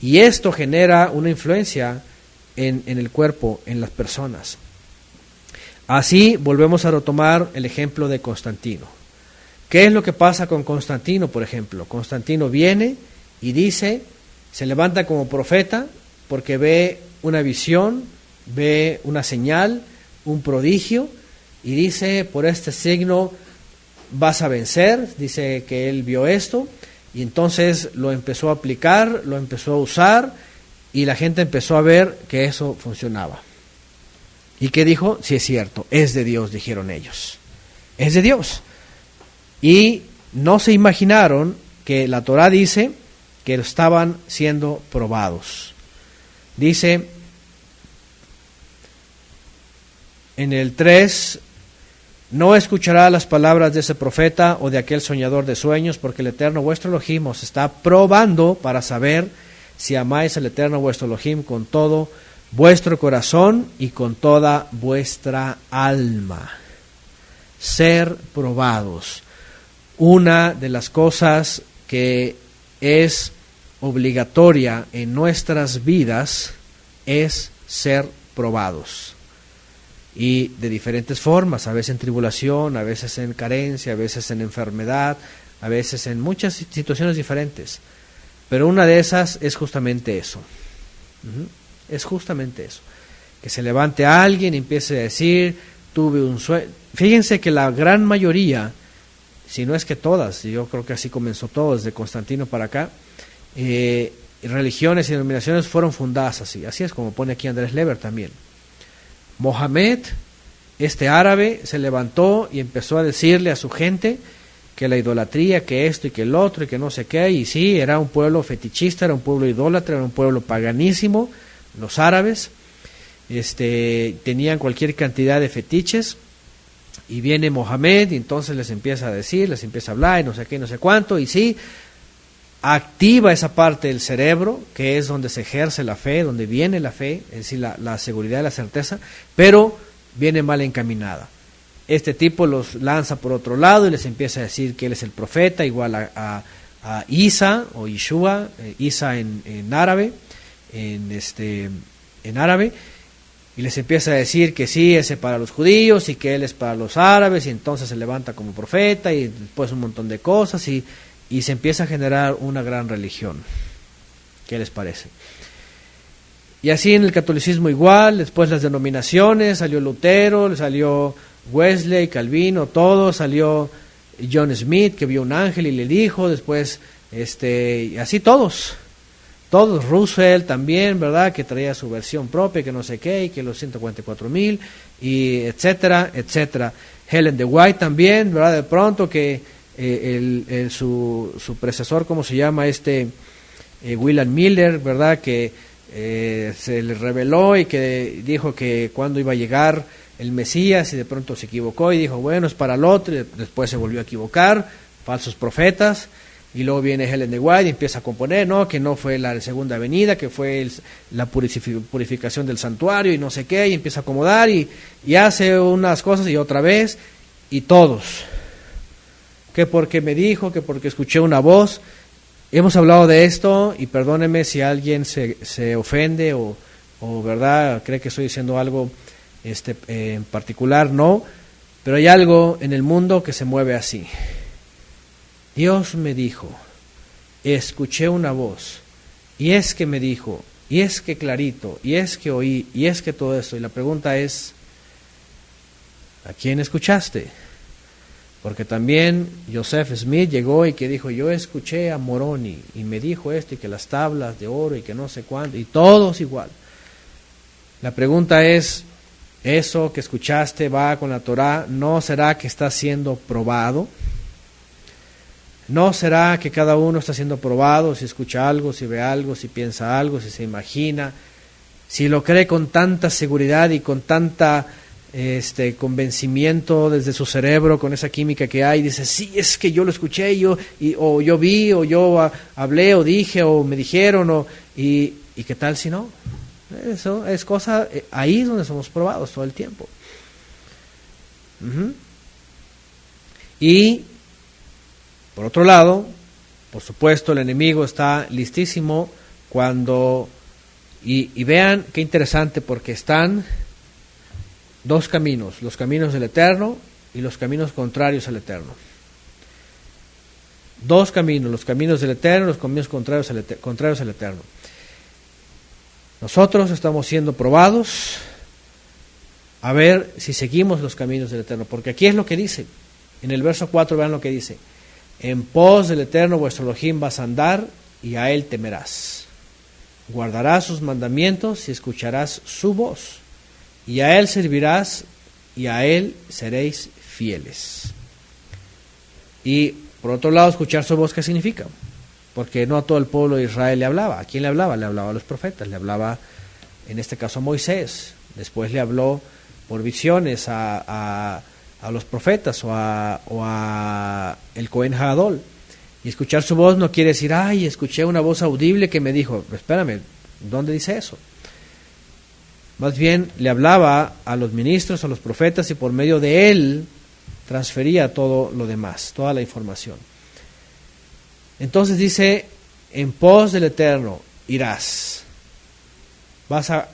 Y esto genera una influencia en el cuerpo, en las personas. Así volvemos a retomar el ejemplo de Constantino. ¿Qué es lo que pasa con Constantino, por ejemplo? Constantino viene y dice, se levanta como profeta porque ve una visión, ve una señal, un prodigio, y dice, por este signo vas a vencer. Dice que él vio esto, y entonces lo empezó a aplicar, lo empezó a usar, y la gente empezó a ver que eso funcionaba. ¿Y qué dijo? Sí, es cierto, es de Dios, dijeron ellos. Es de Dios. Y no se imaginaron que la Torá dice que estaban siendo probados. Dice en el 3, no escuchará las palabras de ese profeta o de aquel soñador de sueños, porque el Eterno vuestro Elohim os está probando para saber si amáis al Eterno vuestro Elohim con todo vuestro corazón y con toda vuestra alma. Ser probados. Una de las cosas que es obligatoria en nuestras vidas es ser probados. Y de diferentes formas, a veces en tribulación, a veces en carencia, a veces en enfermedad, a veces en muchas situaciones diferentes. Pero una de esas es justamente eso. Es justamente eso. Que se levante alguien y empiece a decir, tuve un sueño. Fíjense que la gran mayoría, si no es que todas, yo creo que así comenzó todo, desde Constantino para acá, religiones y denominaciones fueron fundadas así. Así es como pone aquí Andrés Lever también. Mohamed, este árabe, se levantó y empezó a decirle a su gente que la idolatría, que esto y que el otro y que no sé qué, y sí, era un pueblo fetichista, era un pueblo idólatra, era un pueblo paganísimo, los árabes, tenían cualquier cantidad de fetiches, y viene Mohamed y entonces les empieza a decir, les empieza a hablar y no sé qué, no sé cuánto, y sí, activa esa parte del cerebro, que es donde se ejerce la fe, donde viene la fe, es decir, la seguridad y la certeza, pero viene mal encaminada. Este tipo los lanza por otro lado y les empieza a decir que él es el profeta, igual a Isa o Yeshua, Isa en árabe, en árabe, y les empieza a decir que sí, ese para los judíos y que él es para los árabes, y entonces se levanta como profeta y después un montón de cosas, y se empieza a generar una gran religión. ¿Qué les parece? Y así en el catolicismo igual, después las denominaciones, salió Lutero, salió Wesley, Calvino, todo, salió John Smith, que vio un ángel y le dijo, después, así todos, Roosevelt también, ¿verdad?, que traía su versión propia, que no sé qué, y que los 144,000, y etcétera, etcétera. Helen de White también, ¿verdad?, de pronto que su predecesor, ¿cómo se llama?, William Miller, ¿verdad?, que se le reveló y que dijo que cuándo iba a llegar el Mesías, y de pronto se equivocó y dijo, bueno, es para el otro, y después se volvió a equivocar, falsos profetas. Y luego viene Helen de White y empieza a componer, ¿no?, que no fue la segunda venida, que fue la purificación del santuario y no sé qué, y empieza a acomodar y hace unas cosas y otra vez, y todos, que porque me dijo, que porque escuché una voz. Hemos hablado de esto, y perdóneme si alguien se ofende o verdad cree que estoy diciendo algo en particular, no, pero hay algo en el mundo que se mueve así. Dios me dijo, escuché una voz, y es que me dijo, y es que clarito, y es que oí, y es que todo esto. Y la pregunta es, ¿a quién escuchaste? Porque también Joseph Smith llegó y que dijo, yo escuché a Moroni, y me dijo esto, y que las tablas de oro, y que no sé cuánto, y todos igual. La pregunta es, ¿eso que escuchaste va con la Torá? ¿No será que está siendo probado? ¿No será que cada uno está siendo probado, si escucha algo, si ve algo, si piensa algo, si se imagina, si lo cree con tanta seguridad y con tanta convencimiento desde su cerebro, con esa química que hay, dice, sí, es que yo lo escuché, o yo vi, o yo hablé, o dije, o me dijeron, y qué tal si no? Eso es cosa, ahí es donde somos probados todo el tiempo. Y por otro lado, por supuesto, el enemigo está listísimo cuando, y vean qué interesante, porque están dos caminos, los caminos del Eterno y los caminos contrarios al Eterno. Dos caminos, los caminos del Eterno y los caminos contrarios al Eterno. Nosotros estamos siendo probados a ver si seguimos los caminos del Eterno, porque aquí es lo que dice, en el verso 4, vean lo que dice: en pos del Eterno vuestro Elohim vas a andar, y a él temerás. Guardarás sus mandamientos y escucharás su voz, y a él servirás, y a él seréis fieles. Y por otro lado, escuchar su voz, ¿qué significa? Porque no a todo el pueblo de Israel le hablaba. ¿A quién le hablaba? Le hablaba a los profetas, le hablaba en este caso a Moisés, después le habló por visiones a los profetas o a el Cohen Hadol. Y escuchar su voz no quiere decir, ay, escuché una voz audible que me dijo. Espérame, ¿dónde dice eso? Más bien le hablaba a los ministros, a los profetas, y por medio de él transfería todo lo demás, toda la información. Entonces dice, en pos del Eterno irás. Vas a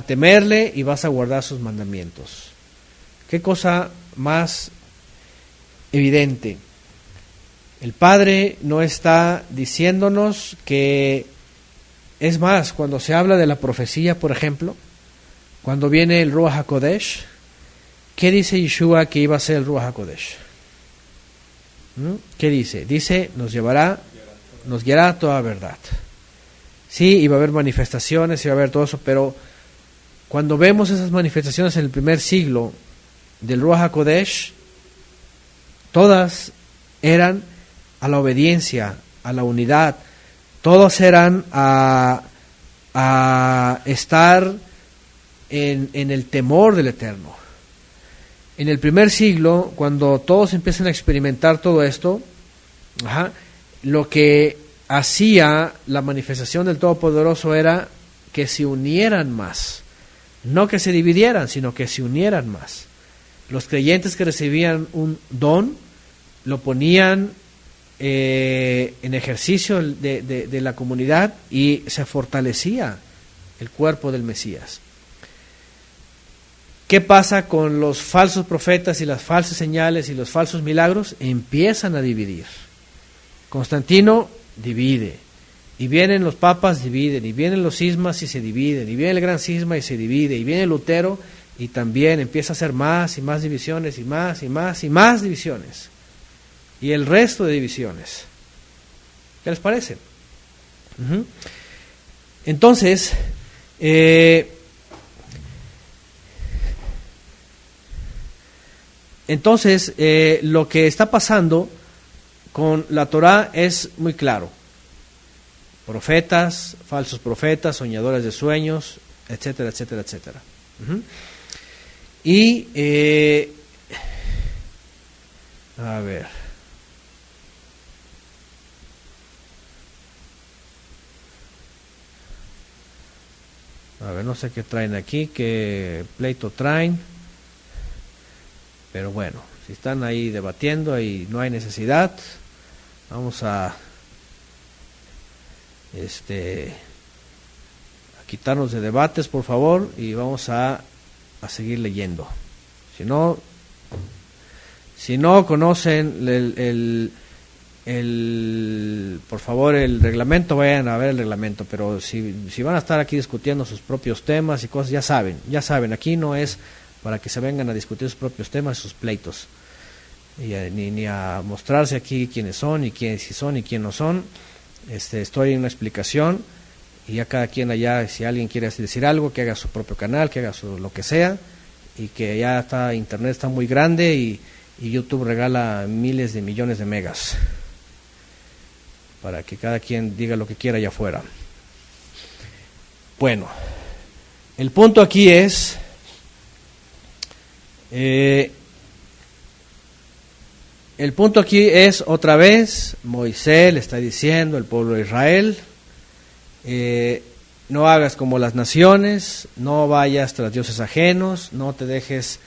temerle y vas a guardar sus mandamientos. Qué cosa más evidente. El Padre no está diciéndonos que, es más, cuando se habla de la profecía, por ejemplo, cuando viene el Ruach HaKodesh, ¿qué dice Yeshua que iba a ser el Ruach HaKodesh? ¿Qué dice? Dice, nos guiará a toda verdad. Sí, iba a haber manifestaciones, iba a haber todo eso, pero cuando vemos esas manifestaciones en el primer siglo del Ruach HaKodesh, todas eran a la obediencia, a la unidad, todos eran a estar en el temor del Eterno. En el primer siglo, cuando todos empiezan a experimentar todo esto, lo que hacía la manifestación del Todopoderoso era que se unieran más, no que se dividieran, sino que se unieran más. Los creyentes que recibían un don lo ponían en ejercicio de la comunidad, y se fortalecía el cuerpo del Mesías. ¿Qué pasa con los falsos profetas y las falsas señales y los falsos milagros? Empiezan a dividir. Constantino divide, Y vienen los papas, dividen, y vienen los cismas y se dividen, y viene el gran cisma y se divide, y viene Lutero y también empieza a hacer más y más divisiones, y más y más y más divisiones. Y el resto de divisiones. ¿Qué les parece? Entonces, lo que está pasando con la Torá es muy claro. Profetas, falsos profetas, soñadores de sueños, etcétera, etcétera, etcétera. Y, a ver. A ver, no sé qué traen aquí, qué pleito traen. Pero bueno, si están ahí debatiendo y no hay necesidad, vamos a quitarnos de debates, por favor, y vamos a seguir leyendo. Si no conocen por favor, el reglamento, vayan a ver el reglamento, pero si van a estar aquí discutiendo sus propios temas y cosas, ya saben, aquí no es para que se vengan a discutir sus propios temas, sus pleitos, ni a mostrarse aquí quiénes son, y quiénes sí son y quién no son. Estoy en una explicación, y ya cada quien allá, si alguien quiere decir algo, que haga su propio canal, que haga lo que sea, y que ya está, internet está muy grande, y YouTube regala miles de millones de megas, para que cada quien diga lo que quiera allá afuera. Bueno, el punto aquí es, otra vez, Moisés le está diciendo al pueblo de Israel, no hagas como las naciones, no vayas tras dioses ajenos, no te dejes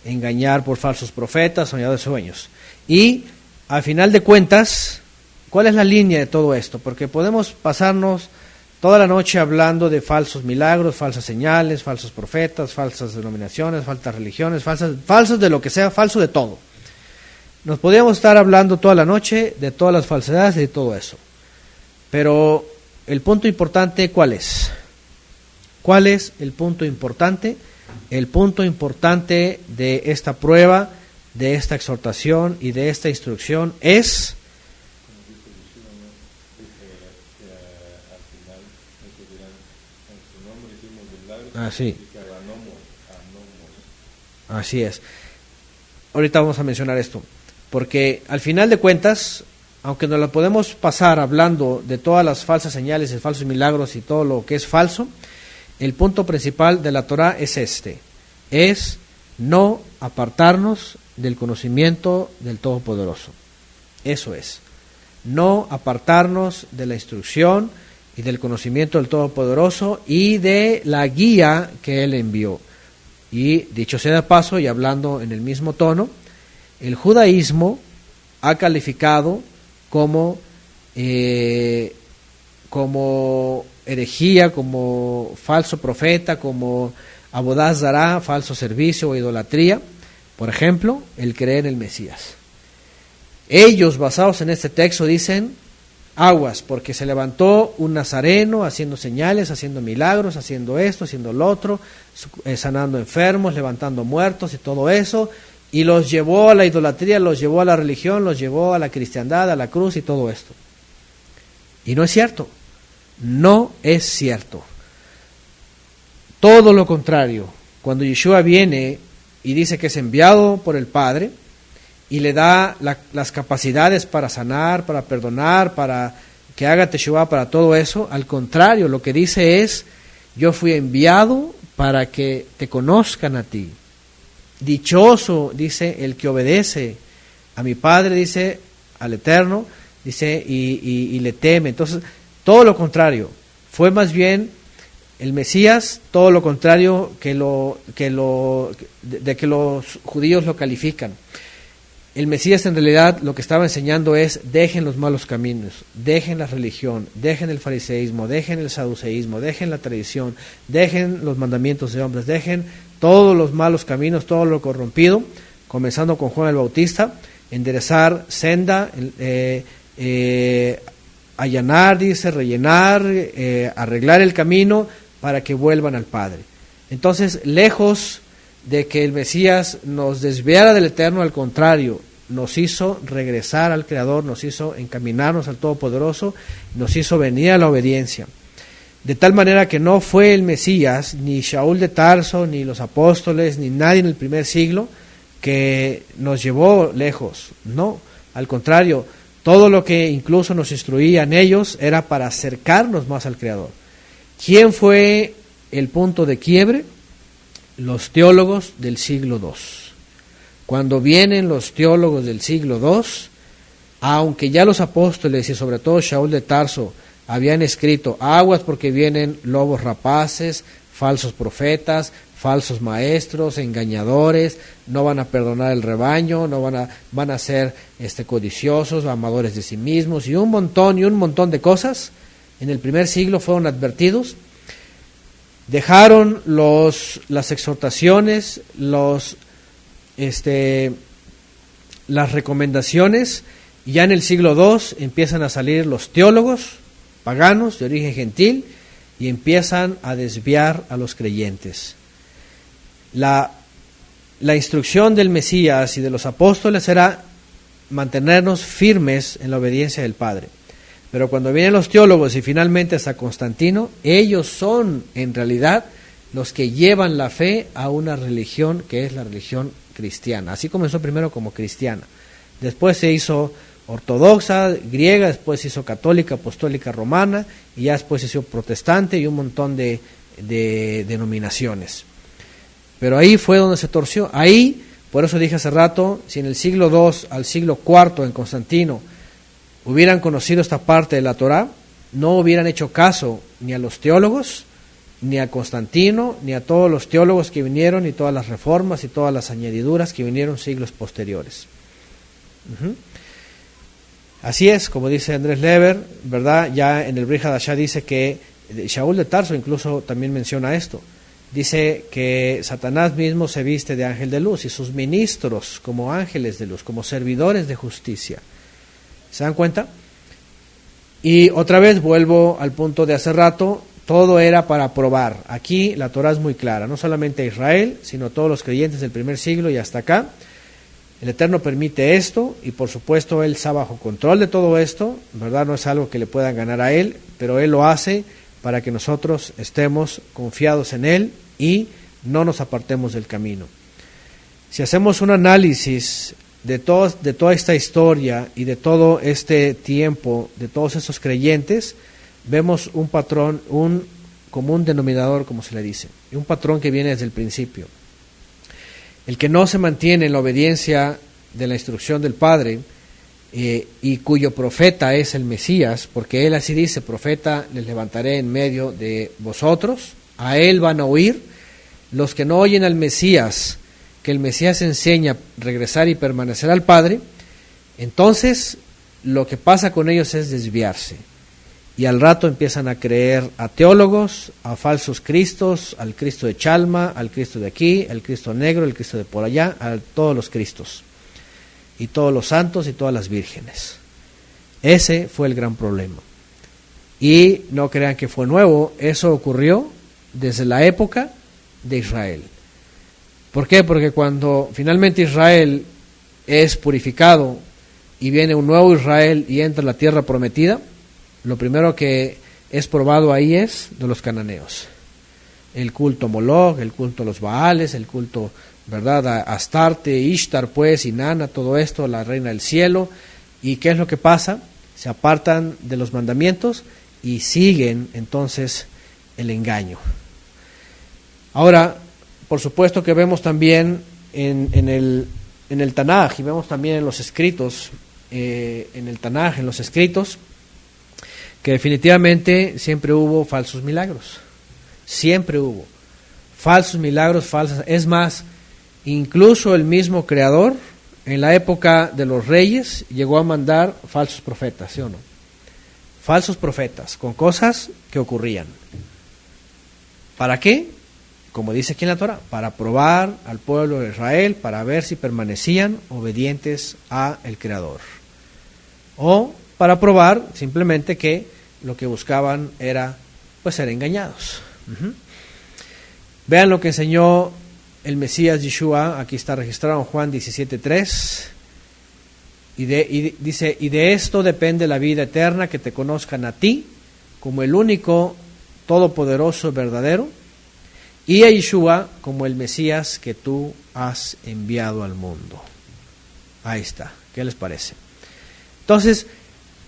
engañar por falsos profetas, soñadores de sueños. Y al final de cuentas, ¿cuál es la línea de todo esto? Porque podemos pasarnos toda la noche hablando de falsos milagros, falsas señales, falsos profetas, falsas denominaciones, falsas religiones, falsos de lo que sea, falso de todo. Nos podríamos estar hablando toda la noche de todas las falsedades y de todo eso. Pero el punto importante, ¿cuál es? ¿Cuál es el punto importante? El punto importante de esta prueba, de esta exhortación y de esta instrucción es... Así. Así es. Ahorita vamos a mencionar esto, porque al final de cuentas, aunque nos lo podemos pasar hablando de todas las falsas señales y falsos milagros y todo lo que es falso, el punto principal de la Torá es es no apartarnos del conocimiento del Todopoderoso. Eso es, no apartarnos de la instrucción y del conocimiento del Todopoderoso y de la guía que Él envió. Y dicho sea de paso, y hablando en el mismo tono, el judaísmo ha calificado como herejía, como falso profeta, como abodá zará, falso servicio o idolatría, por ejemplo, el creer en el Mesías. Ellos, basados en este texto, dicen: aguas, porque se levantó un nazareno haciendo señales, haciendo milagros, haciendo esto, haciendo lo otro, sanando enfermos, levantando muertos y todo eso, y los llevó a la idolatría, los llevó a la religión, los llevó a la cristiandad, a la cruz y todo esto. Y no es cierto, no es cierto. Todo lo contrario, cuando Yeshua viene y dice que es enviado por el Padre, y le da las capacidades para sanar, para perdonar, para que haga Teshuvá, para todo eso, al contrario, lo que dice es: yo fui enviado para que te conozcan a ti. Dichoso, dice, el que obedece a mi Padre, dice, al Eterno, dice, y le teme. Entonces, todo lo contrario, fue más bien el Mesías, todo lo contrario de que los judíos lo califican. El Mesías en realidad lo que estaba enseñando es: dejen los malos caminos, dejen la religión, dejen el fariseísmo, dejen el saduceísmo, dejen la tradición, dejen los mandamientos de hombres, dejen todos los malos caminos, todo lo corrompido, comenzando con Juan el Bautista, enderezar senda, allanar, dice, rellenar, arreglar el camino para que vuelvan al Padre. Entonces, lejos de que el Mesías nos desviara del Eterno, al contrario, nos hizo regresar al Creador, nos hizo encaminarnos al Todopoderoso, nos hizo venir a la obediencia. De tal manera que no fue el Mesías, ni Shaul de Tarso, ni los apóstoles, ni nadie en el primer siglo que nos llevó lejos. No, al contrario, todo lo que incluso nos instruían ellos era para acercarnos más al Creador. ¿Quién fue el punto de quiebre? Los teólogos del siglo II. Cuando vienen los teólogos del siglo II, aunque ya los apóstoles y sobre todo Shaul de Tarso habían escrito aguas porque vienen lobos rapaces, falsos profetas, falsos maestros, engañadores, no van a perdonar el rebaño, van a ser codiciosos, amadores de sí mismos y un montón de cosas, en el primer siglo fueron advertidos. Dejaron las exhortaciones, las recomendaciones, y ya en el siglo II empiezan a salir los teólogos paganos de origen gentil y empiezan a desviar a los creyentes. La instrucción del Mesías y de los apóstoles era mantenernos firmes en la obediencia del Padre. Pero cuando vienen los teólogos y finalmente hasta Constantino, ellos son en realidad los que llevan la fe a una religión que es la religión cristiana. Así comenzó primero como cristiana, después se hizo ortodoxa, griega, después se hizo católica, apostólica, romana, y ya después se hizo protestante y un montón de denominaciones. Pero ahí fue donde se torció. Ahí, por eso dije hace rato, si en el siglo II al siglo IV en Constantino hubieran conocido esta parte de la Torá, no hubieran hecho caso ni a los teólogos, ni a Constantino, ni a todos los teólogos que vinieron, y todas las reformas y todas las añadiduras que vinieron siglos posteriores. Así es, como dice Andrés Lever, ¿verdad? Ya en el Brit Hadashah dice que Shaul de Tarso incluso también menciona esto. Dice que Satanás mismo se viste de ángel de luz y sus ministros como ángeles de luz, como servidores de justicia. ¿Se dan cuenta? Y otra vez vuelvo al punto de hace rato, todo era para probar. Aquí la Torah es muy clara, no solamente a Israel, sino a todos los creyentes del primer siglo y hasta acá. El Eterno permite esto y por supuesto Él está bajo control de todo esto, ¿verdad? No es algo que le puedan ganar a Él, pero Él lo hace para que nosotros estemos confiados en Él y no nos apartemos del camino. Si hacemos un análisis de toda esta historia y de todo este tiempo, de todos estos creyentes, vemos un patrón, un común denominador, como se le dice, y un patrón que viene desde el principio. El que no se mantiene en la obediencia de la instrucción del Padre y cuyo profeta es el Mesías, porque Él así dice, profeta les levantaré en medio de vosotros, a Él van a oír. Los que no oyen al Mesías, que el Mesías enseña a regresar y permanecer al Padre, entonces lo que pasa con ellos es desviarse. Y al rato empiezan a creer a teólogos, a falsos cristos, al Cristo de Chalma, al Cristo de aquí, al Cristo negro, al Cristo de por allá, a todos los Cristos, y todos los santos y todas las vírgenes. Ese fue el gran problema. Y no crean que fue nuevo, eso ocurrió desde la época de Israel. ¿Por qué? Porque cuando finalmente Israel es purificado y viene un nuevo Israel y entra a la tierra prometida, lo primero que es probado ahí es de los cananeos. El culto a Moloch, el culto a los Baales, el culto, ¿verdad?, a Astarte, Ishtar, pues, Inanna, todo esto, la reina del cielo. ¿Y qué es lo que pasa? Se apartan de los mandamientos y siguen entonces el engaño. Ahora, por supuesto que vemos también en el Tanaj, y vemos también en los escritos, en el Tanaj, en los escritos, que definitivamente siempre hubo falsos milagros. Siempre hubo falsos milagros, falsas. Es más, incluso el mismo Creador, en la época de los reyes, llegó a mandar falsos profetas, ¿sí o no? Falsos profetas, con cosas que ocurrían. ¿Para qué? Como dice aquí en la Torah, para probar al pueblo de Israel, para ver si permanecían obedientes a el Creador. O para probar simplemente que lo que buscaban era pues ser engañados. Vean lo que enseñó el Mesías Yeshua, aquí está registrado en Juan 17:3, dice, y de esto depende la vida eterna, que te conozcan a ti como el único todopoderoso verdadero, y a Yeshua como el Mesías que tú has enviado al mundo. Ahí está, ¿qué les parece? Entonces,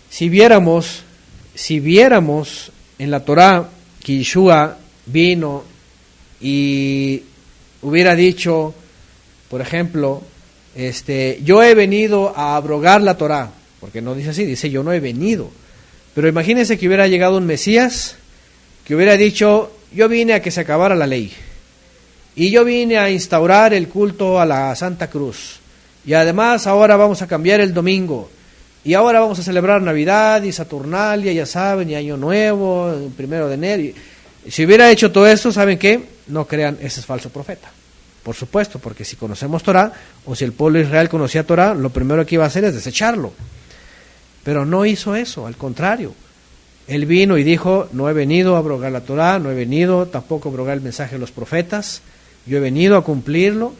si viéramos en la Torá que Yeshua vino y hubiera dicho, por ejemplo, yo he venido a abrogar la Torá, porque no dice así, dice yo no he venido. Pero imagínense que hubiera llegado un Mesías que hubiera dicho, yo vine a que se acabara la ley, y yo vine a instaurar el culto a la Santa Cruz, y además ahora vamos a cambiar el domingo, y ahora vamos a celebrar Navidad y Saturnalia, ya saben, y Año Nuevo, el 1 de enero. Y si hubiera hecho todo eso, ¿saben qué? No crean, ese es falso profeta. Por supuesto, porque si conocemos Torá, o si el pueblo de Israel conocía Torá, lo primero que iba a hacer es desecharlo. Pero no hizo eso, al contrario. Él vino y dijo, no he venido a abrogar la Torá, no he venido tampoco a abrogar el mensaje de los profetas, yo he venido a cumplirlo,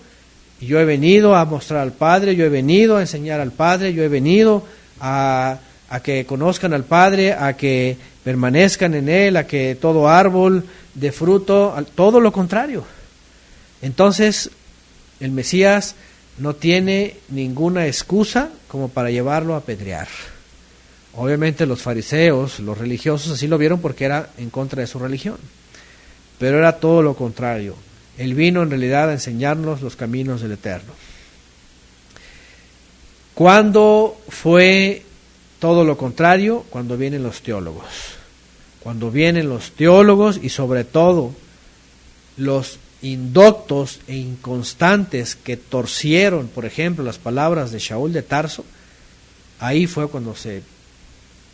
y yo he venido a mostrar al Padre, yo he venido a enseñar al Padre, yo he venido a que conozcan al Padre, a que permanezcan en Él, a que todo árbol de fruto, todo lo contrario. Entonces, el Mesías no tiene ninguna excusa como para llevarlo a apedrear. Obviamente los fariseos, los religiosos, así lo vieron porque era en contra de su religión. Pero era todo lo contrario. Él vino en realidad a enseñarnos los caminos del Eterno. ¿Cuándo fue todo lo contrario? Cuando vienen los teólogos. Cuando vienen los teólogos y sobre todo los indoctos e inconstantes que torcieron, por ejemplo, las palabras de Shaul de Tarso, ahí fue cuando se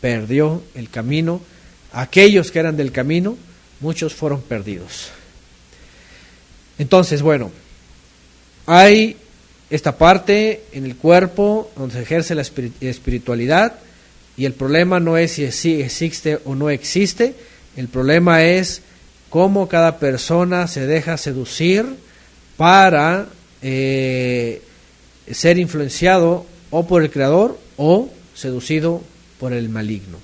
perdió el camino. Aquellos que eran del camino, muchos fueron perdidos. Entonces, bueno, hay esta parte en el cuerpo donde se ejerce la espiritualidad, y el problema no es si existe o no existe, el problema es cómo cada persona se deja seducir para ser influenciado o por el Creador o seducido por el maligno.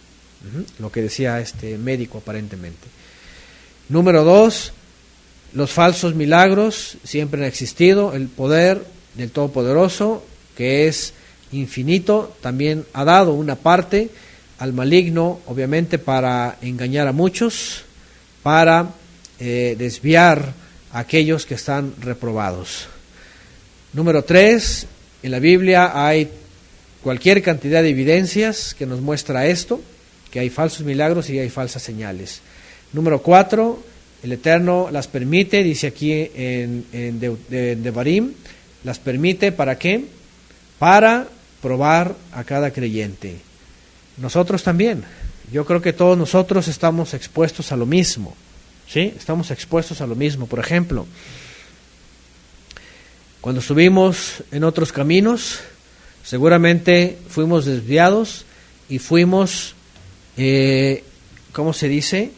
Lo que decía este médico aparentemente. Número 2, los falsos milagros siempre han existido. El poder del Todopoderoso, que es infinito, también ha dado una parte al maligno, obviamente para engañar a muchos, para desviar a aquellos que están reprobados. Número 3, en la Biblia hay cualquier cantidad de evidencias que nos muestra esto, que hay falsos milagros y hay falsas señales. Número 4, el Eterno las permite, dice aquí en Devarim, las permite ¿para qué? Para probar a cada creyente. Nosotros también, yo creo que todos nosotros estamos expuestos a lo mismo, ¿sí? Estamos expuestos a lo mismo. Por ejemplo, cuando estuvimos en otros caminos, seguramente fuimos desviados y fuimos, ¿cómo se dice?,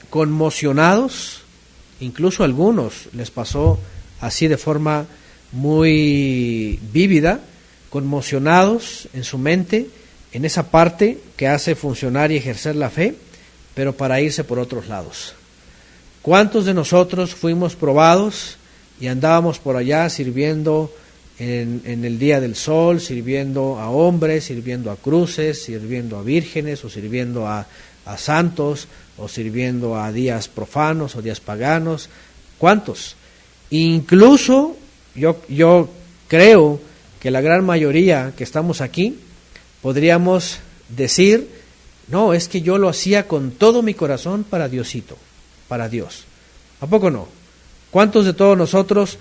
conmocionados. Incluso a algunos les pasó así de forma muy vívida, conmocionados en su mente, en esa parte que hace funcionar y ejercer la fe, pero para irse por otros lados. ¿Cuántos de nosotros fuimos probados y andábamos por allá sirviendo en el día del sol, sirviendo a hombres, sirviendo a cruces, sirviendo a vírgenes, o sirviendo a santos, o sirviendo a días profanos o días paganos? ¿Cuántos? Incluso yo creo que la gran mayoría que estamos aquí podríamos decir, no, es que yo lo hacía con todo mi corazón para Diosito, para Dios. ¿A poco no? ¿Cuántos de todos nosotros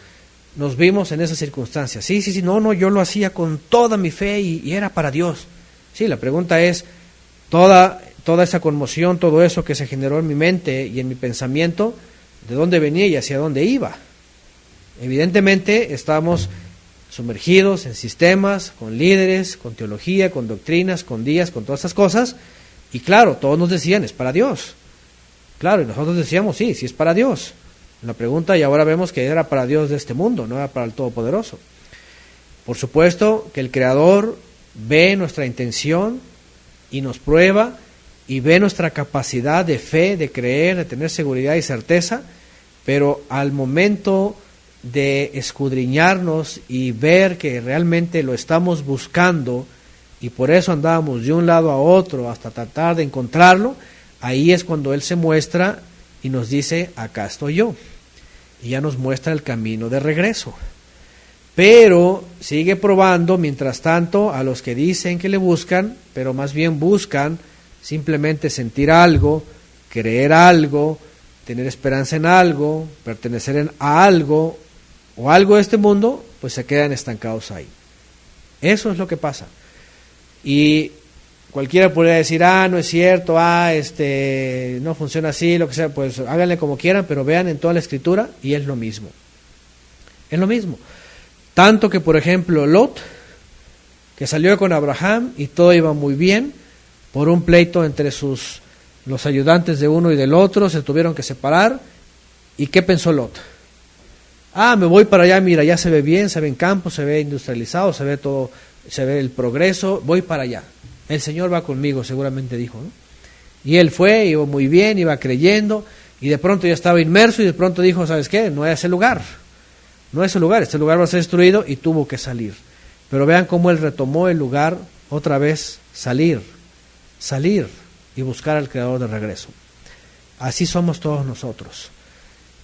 nos vimos en esas circunstancias? Sí, no, yo lo hacía con toda mi fe y era para Dios. Sí, la pregunta es, toda esa conmoción, todo eso que se generó en mi mente y en mi pensamiento, ¿de dónde venía y hacia dónde iba? Evidentemente estamos sumergidos en sistemas, con líderes, con teología, con doctrinas, con días, con todas esas cosas. Y claro, todos nos decían, es para Dios. Claro, y nosotros decíamos, sí es para Dios. La pregunta, y ahora vemos que era para Dios de este mundo, no era para el Todopoderoso. Por supuesto que el Creador ve nuestra intención y nos prueba y ve nuestra capacidad de fe, de creer, de tener seguridad y certeza, pero al momento de escudriñarnos y ver que realmente lo estamos buscando y por eso andábamos de un lado a otro hasta tratar de encontrarlo, ahí es cuando Él se muestra y nos dice, acá estoy yo, y ya nos muestra el camino de regreso. Pero sigue probando mientras tanto a los que dicen que le buscan, pero más bien buscan simplemente sentir algo, creer algo, tener esperanza en algo, pertenecer a algo o algo de este mundo, pues se quedan estancados ahí. Eso es lo que pasa. Y cualquiera podría decir, no es cierto, no funciona así, lo que sea, pues háganle como quieran, pero vean en toda la Escritura y es lo mismo. Es lo mismo. Tanto que, por ejemplo, Lot, que salió con Abraham y todo iba muy bien, por un pleito entre los ayudantes de uno y del otro, se tuvieron que separar. ¿Y qué pensó Lot? Me voy para allá, mira, ya se ve bien, se ven campos, se ve industrializado, se ve todo, se ve el progreso, voy para allá. El Señor va conmigo, seguramente dijo, ¿no? Y él fue, iba muy bien, iba creyendo, y de pronto ya estaba inmerso, y de pronto dijo, ¿sabes qué? No es ese lugar, este lugar va a ser destruido, y tuvo que salir. Pero vean cómo él retomó el lugar, otra vez, salir y buscar al Creador de regreso. Así somos todos nosotros.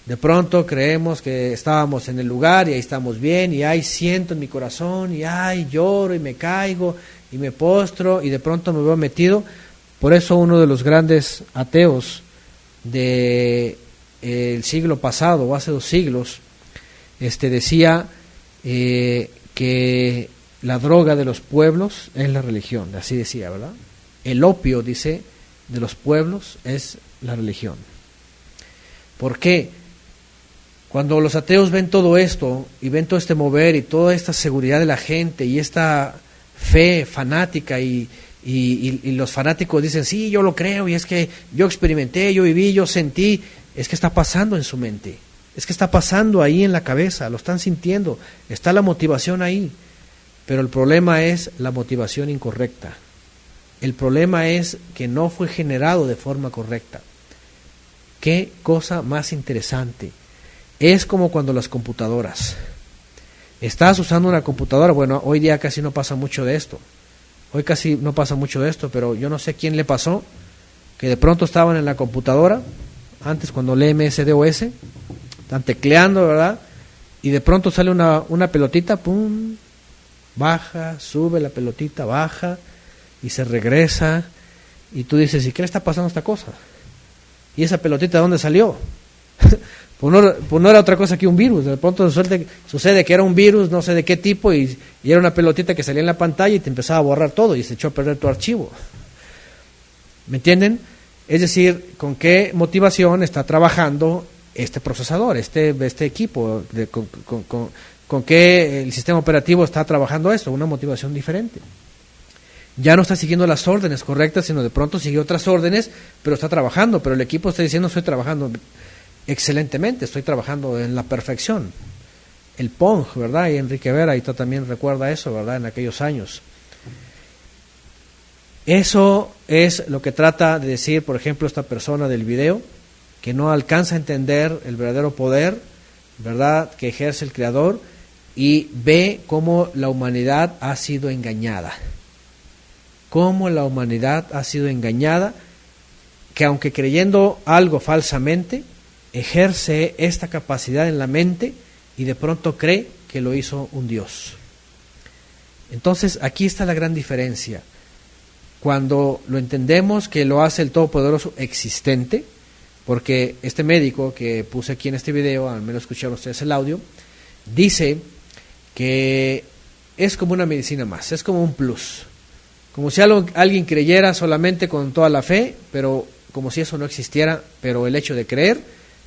De pronto creemos que estábamos en el lugar y ahí estamos bien, y siento en mi corazón, y lloro y me caigo y me postro, y de pronto me veo metido. Por eso uno de los grandes ateos del siglo pasado, o hace 2 siglos, decía que la droga de los pueblos es la religión, así decía, ¿verdad? El opio, dice, de los pueblos es la religión. ¿Por qué? Cuando los ateos ven todo esto, y ven todo este mover, y toda esta seguridad de la gente, y esta fe fanática, y los fanáticos dicen, sí, yo lo creo, y es que yo experimenté, yo viví, yo sentí, es que está pasando en su mente, es que está pasando ahí en la cabeza, lo están sintiendo, está la motivación ahí, pero el problema es la motivación incorrecta. El problema es que no fue generado de forma correcta. Qué cosa más interesante. Es como cuando las computadoras. Estás usando una computadora, bueno, hoy día casi no pasa mucho de esto. Pero yo no sé quién le pasó, que de pronto estaban en la computadora, antes cuando lee MS-DOS, están tecleando, ¿verdad? Y de pronto sale una pelotita, pum, baja, sube la pelotita, baja, y se regresa, y tú dices, ¿y qué le está pasando a esta cosa? ¿Y esa pelotita de dónde salió? Pues no era otra cosa que un virus. De pronto sucede que era un virus, no sé de qué tipo, y era una pelotita que salía en la pantalla y te empezaba a borrar todo y se echó a perder tu archivo. ¿Me entienden? Es decir, ¿con qué motivación está trabajando este procesador, este equipo? ¿Con qué el sistema operativo está trabajando esto? Una motivación diferente. Ya no está siguiendo las órdenes correctas, sino de pronto sigue otras órdenes, pero está trabajando, pero el equipo está diciendo, estoy trabajando excelentemente, estoy trabajando en la perfección. El Pong, ¿verdad? Y Enrique Vera, y tú también recuerda eso, ¿verdad? En aquellos años. Eso es lo que trata de decir, por ejemplo, esta persona del video, que no alcanza a entender el verdadero poder, ¿verdad?, que ejerce el Creador, y ve cómo la humanidad ha sido engañada. Cómo la humanidad ha sido engañada, que aunque creyendo algo falsamente, ejerce esta capacidad en la mente y de pronto cree que lo hizo un Dios. Entonces aquí está la gran diferencia. Cuando lo entendemos que lo hace el Todopoderoso existente, porque este médico que puse aquí en este video, al menos escucharon ustedes el audio, dice que es como una medicina más, es como un plus. Como si alguien creyera solamente con toda la fe, pero como si eso no existiera, pero el hecho de creer,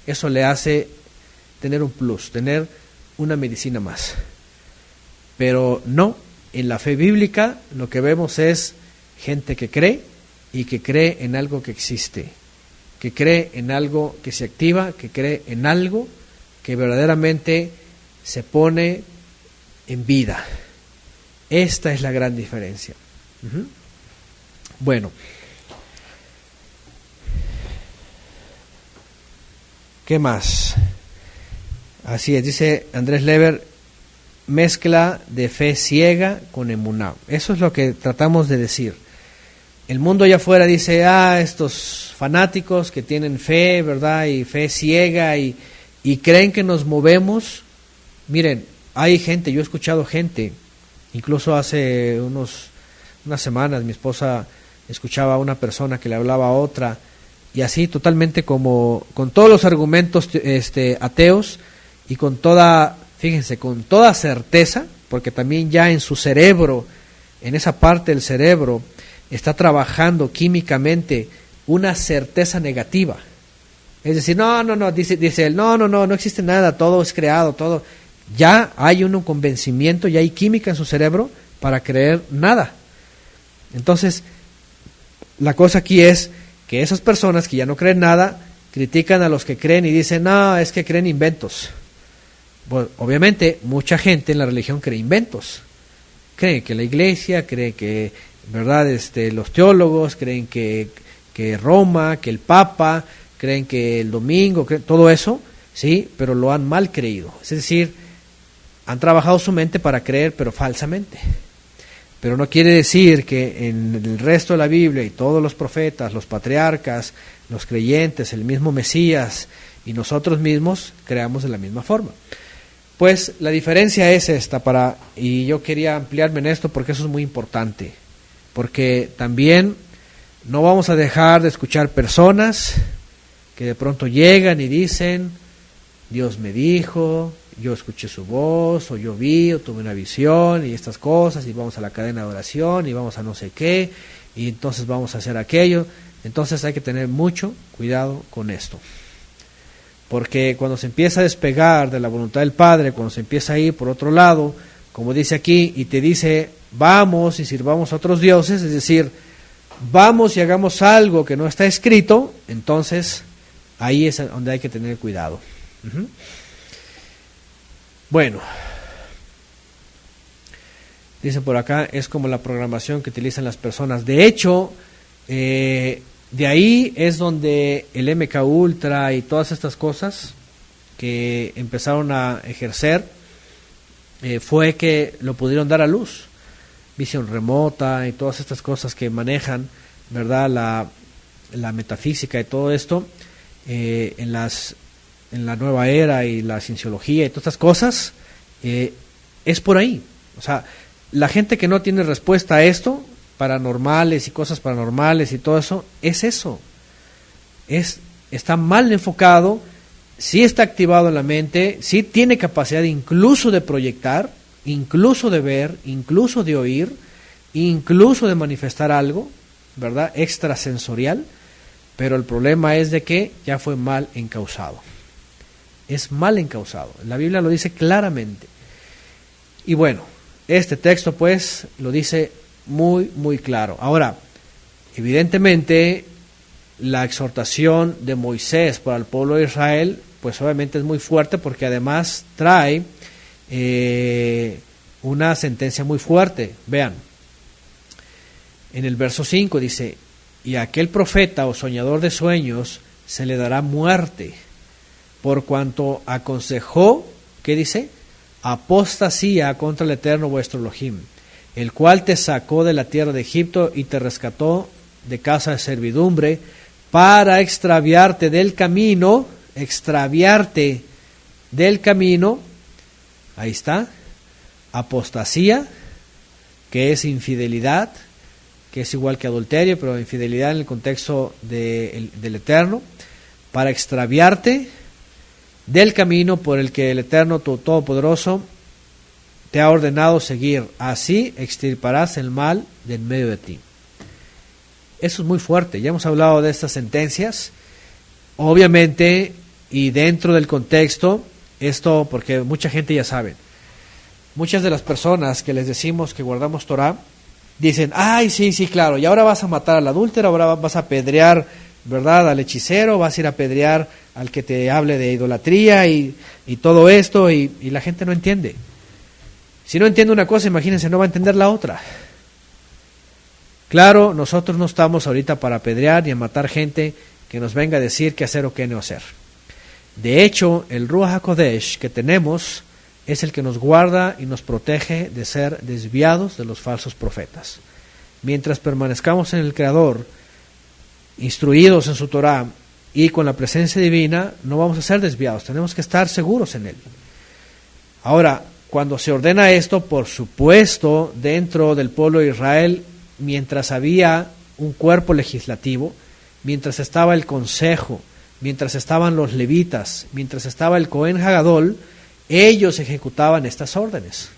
eso le hace tener un plus, tener una medicina más. Pero no, en la fe bíblica lo que vemos es gente que cree y que cree en algo que existe, que cree en algo que se activa, que cree en algo que verdaderamente se pone en vida. Esta es la gran diferencia. Bueno, ¿qué más? Así es, dice Andrés Lever, mezcla de fe ciega con emuná. Eso es lo que tratamos de decir. El mundo allá afuera dice, estos fanáticos que tienen fe, ¿verdad? Y fe ciega y creen que nos movemos. Miren, hay gente, yo he escuchado gente, incluso hace unas semanas mi esposa escuchaba a una persona que le hablaba a otra, y así totalmente como con todos los argumentos ateos y con toda, fíjense, con toda certeza, porque también ya en su cerebro, en esa parte del cerebro, está trabajando químicamente una certeza negativa. Es decir, no, dice él, no existe nada, todo es creado, todo. Ya hay un convencimiento, ya hay química en su cerebro para creer nada. Entonces, la cosa aquí es que esas personas que ya no creen nada, critican a los que creen y dicen, no, es que creen inventos. Bueno, obviamente, mucha gente en la religión cree inventos. Creen que la iglesia, creen que, ¿verdad? Los teólogos, creen que Roma, que el Papa, creen que el domingo, todo eso, sí, pero lo han mal creído. Es decir, han trabajado su mente para creer, pero falsamente. Pero no quiere decir que en el resto de la Biblia y todos los profetas, los patriarcas, los creyentes, el mismo Mesías y nosotros mismos creamos de la misma forma. Pues la diferencia es esta, y yo quería ampliarme en esto porque eso es muy importante, porque también no vamos a dejar de escuchar personas que de pronto llegan y dicen, Dios me dijo, yo escuché su voz, o yo vi, o tuve una visión, y estas cosas, y vamos a la cadena de oración, y vamos a no sé qué, y entonces vamos a hacer aquello. Entonces hay que tener mucho cuidado con esto. Porque cuando se empieza a despegar de la voluntad del Padre, cuando se empieza a ir por otro lado, como dice aquí, y te dice, vamos y sirvamos a otros dioses, es decir, vamos y hagamos algo que no está escrito, entonces ahí es donde hay que tener cuidado. Bueno, dicen por acá, es como la programación que utilizan las personas. De hecho, de ahí es donde el MK Ultra y todas estas cosas que empezaron a ejercer, fue que lo pudieron dar a luz. Visión remota y todas estas cosas que manejan, ¿verdad? La metafísica y todo esto, en la nueva era y la cienciología y todas estas cosas, es por ahí. O sea, la gente que no tiene respuesta a esto, paranormales y cosas paranormales y todo eso, es eso. Está mal enfocado, sí está activado en la mente, sí tiene capacidad incluso de proyectar, incluso de ver, incluso de oír, incluso de manifestar algo, ¿verdad? Extrasensorial, pero el problema es de que ya fue mal encauzado. Es mal encauzado. La Biblia lo dice claramente. Y bueno, este texto pues lo dice muy, muy claro. Ahora, evidentemente, la exhortación de Moisés para el pueblo de Israel, pues obviamente es muy fuerte porque además trae una sentencia muy fuerte. Vean, en el verso 5 dice, y a aquel profeta o soñador de sueños se le dará muerte, por cuanto aconsejó, ¿qué dice? Apostasía contra el Eterno vuestro Elohim, el cual te sacó de la tierra de Egipto y te rescató de casa de servidumbre, para extraviarte del camino, ahí está, apostasía, que es infidelidad, que es igual que adulterio, pero infidelidad en el contexto del Eterno, para extraviarte del camino por el que el Eterno, tu Todopoderoso, te ha ordenado seguir. Así extirparás el mal de en medio de ti. Eso es muy fuerte. Ya hemos hablado de estas sentencias. Obviamente, y dentro del contexto, esto porque mucha gente ya sabe. muchas de las personas que les decimos que guardamos Torah, dicen, ay, sí, claro, y ahora vas a matar al adúltero, ahora vas a apedrear, ¿verdad?, al hechicero, vas a ir a apedrear al que te hable de idolatría y todo esto, y la gente no entiende. Si no entiende una cosa, imagínense, no va a entender la otra. Claro, nosotros no estamos ahorita para apedrear ni a matar gente que nos venga a decir qué hacer o qué no hacer. De hecho, el Ruach HaKodesh que tenemos es el que nos guarda y nos protege de ser desviados de los falsos profetas. Mientras permanezcamos en el Creador, instruidos en su Torah y con la presencia divina, no vamos a ser desviados, tenemos que estar seguros en Él. Ahora, cuando se ordena esto, por supuesto, dentro del pueblo de Israel, mientras había un cuerpo legislativo, mientras estaba el consejo, mientras estaban los levitas, mientras estaba el Cohen Hagadol, ellos ejecutaban estas órdenes.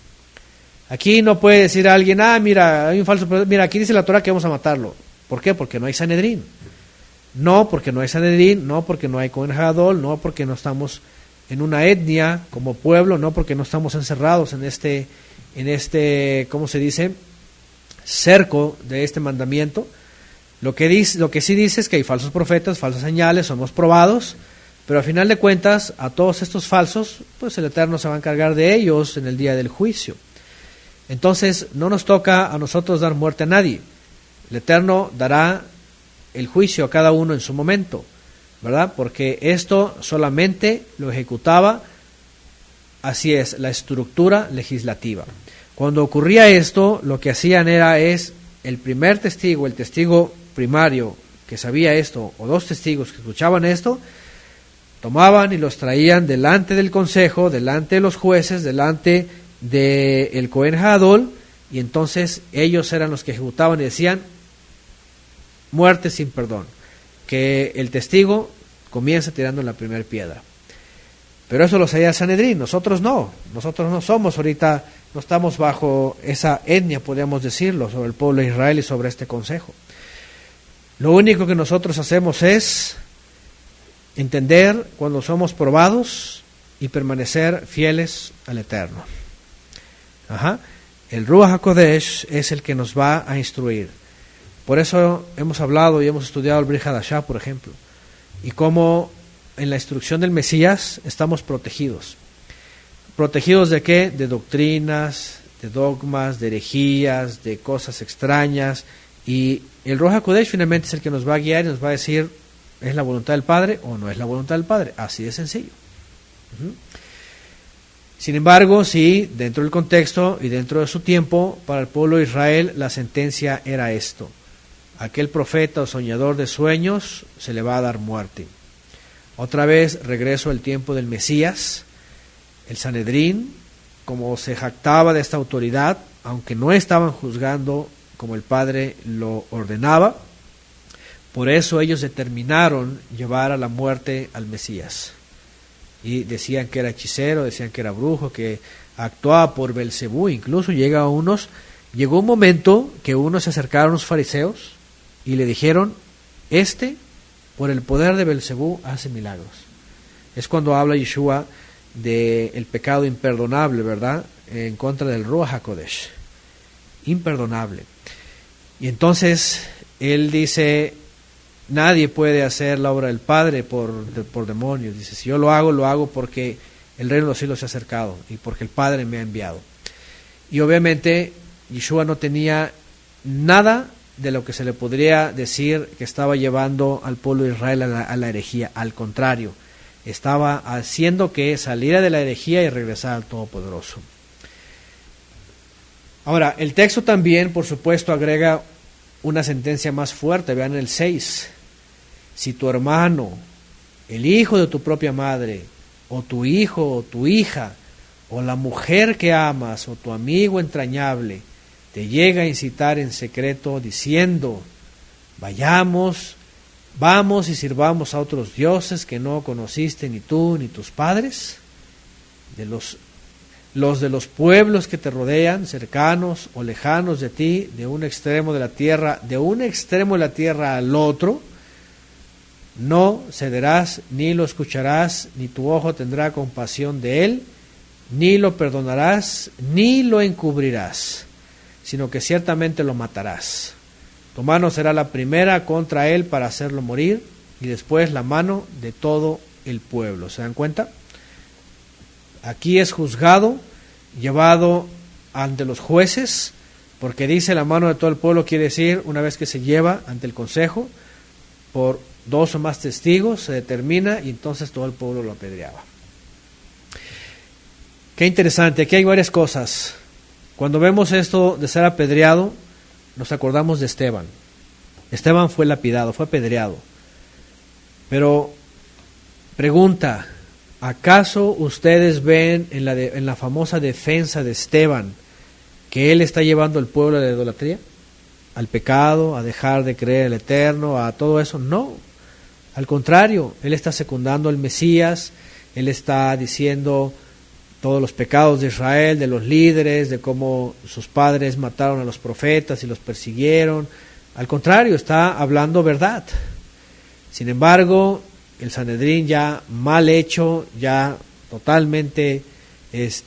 Aquí no puede decir a alguien, mira, hay un falso profeta, mira, aquí dice la Torah que vamos a matarlo. ¿Por qué? Porque no hay Sanedrín. No, porque no hay Sanedrín, no, porque no hay Cohen Hagadol, no, porque no estamos en una etnia como pueblo, no, porque no estamos encerrados en este, ¿cómo se dice?, cerco de este mandamiento. Lo que sí dice es que hay falsos profetas, falsas señales, somos probados, pero al final de cuentas, a todos estos falsos, pues el Eterno se va a encargar de ellos en el día del juicio. Entonces, no nos toca a nosotros dar muerte a nadie. El Eterno dará el juicio a cada uno en su momento, ¿verdad? Porque esto solamente lo ejecutaba, así es, la estructura legislativa. Cuando ocurría esto, lo que hacían es el primer testigo, el testigo primario que sabía esto, o dos testigos que escuchaban esto, tomaban y los traían delante del consejo, delante de los jueces, delante del Cohen Hagadol, y entonces ellos eran los que ejecutaban y decían, muerte sin perdón, que el testigo comienza tirando la primera piedra. Pero eso lo sabía el Sanedrín, nosotros no somos ahorita, no estamos bajo esa etnia, podríamos decirlo, sobre el pueblo de Israel y sobre este consejo. Lo único que nosotros hacemos es entender cuando somos probados y permanecer fieles al Eterno. El Ruach HaKodesh es el que nos va a instruir. Por eso hemos hablado y hemos estudiado el Brit Hadashah, por ejemplo, y cómo en la instrucción del Mesías estamos protegidos. ¿Protegidos de qué? De doctrinas, de dogmas, de herejías, de cosas extrañas. Y el Ruach HaKodesh finalmente es el que nos va a guiar y nos va a decir, ¿es la voluntad del Padre o no es la voluntad del Padre? Así de sencillo. Sin embargo, sí, dentro del contexto y dentro de su tiempo, para el pueblo de Israel la sentencia era esto. Aquel profeta o soñador de sueños se le va a dar muerte. Otra vez regreso al tiempo del Mesías. El Sanedrín, como se jactaba de esta autoridad, aunque no estaban juzgando como el Padre lo ordenaba, por eso ellos determinaron llevar a la muerte al Mesías. Y decían que era hechicero, decían que era brujo, que actuaba por Belcebú. Incluso llegó un momento que unos se acercaron a los fariseos y le dijeron, por el poder de Belcebú hace milagros. Es cuando habla Yeshua del pecado imperdonable, ¿verdad?, en contra del Ruach HaKodesh, imperdonable. Y entonces él dice, nadie puede hacer la obra del Padre por demonios. Dice, si yo lo hago porque el reino de los cielos se ha acercado y porque el Padre me ha enviado. Y obviamente Yeshua no tenía nada de lo que se le podría decir que estaba llevando al pueblo de Israel a la herejía. Al contrario, estaba haciendo que saliera de la herejía y regresara al Todopoderoso. Ahora, el texto también, por supuesto, agrega una sentencia más fuerte. Vean el 6. Si tu hermano, el hijo de tu propia madre, o tu hijo o tu hija, o la mujer que amas, o tu amigo entrañable, te llega a incitar en secreto diciendo, vamos y sirvamos a otros dioses que no conociste ni tú ni tus padres, de los de los pueblos que te rodean, cercanos o lejanos de ti, de un extremo de la tierra al otro, no cederás, ni lo escucharás, ni tu ojo tendrá compasión de él, ni lo perdonarás, ni lo encubrirás, sino que ciertamente lo matarás. Tu mano será la primera contra él para hacerlo morir, y después la mano de todo el pueblo. ¿Se dan cuenta? Aquí es juzgado, llevado ante los jueces, porque dice la mano de todo el pueblo, quiere decir una vez que se lleva ante el consejo, por 2 o más testigos, se determina, y entonces todo el pueblo lo apedreaba. Qué interesante, aquí hay varias cosas. Cuando vemos esto de ser apedreado, nos acordamos de Esteban. Esteban fue lapidado, fue apedreado. Pero, pregunta, ¿acaso ustedes ven en la famosa defensa de Esteban que él está llevando al pueblo a la idolatría? ¿Al pecado? ¿A dejar de creer en el Eterno? ¿A todo eso? No. Al contrario, él está secundando al Mesías, él está diciendo todos los pecados de Israel, de los líderes, de cómo sus padres mataron a los profetas y los persiguieron. Al contrario, está hablando verdad. Sin embargo, el Sanedrín ya mal hecho, ya totalmente pues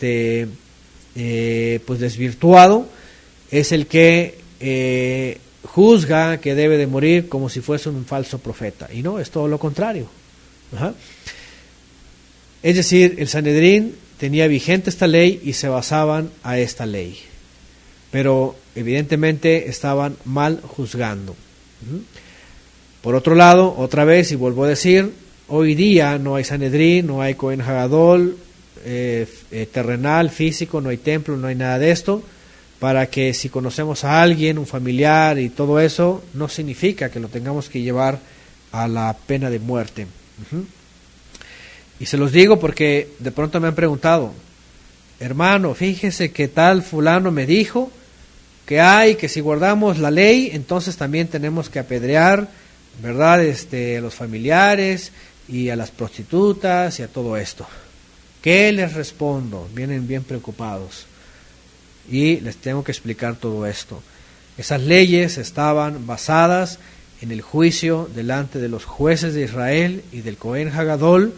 desvirtuado, es el que juzga que debe de morir como si fuese un falso profeta. Y no, es todo lo contrario. Es decir, el Sanedrín tenía vigente esta ley y se basaban a esta ley. Pero evidentemente estaban mal juzgando. Por otro lado, otra vez, y vuelvo a decir, hoy día no hay Sanedrín, no hay Cohen Hagadol, terrenal, físico, no hay templo, no hay nada de esto, para que si conocemos a alguien, un familiar y todo eso, no significa que lo tengamos que llevar a la pena de muerte. Y se los digo porque de pronto me han preguntado, hermano, fíjese que tal fulano me dijo que si guardamos la ley, entonces también tenemos que apedrear, ¿verdad? A los familiares y a las prostitutas y a todo esto. ¿Qué les respondo? Vienen bien preocupados. Y les tengo que explicar todo esto. Esas leyes estaban basadas en el juicio delante de los jueces de Israel y del Cohen Hagadol,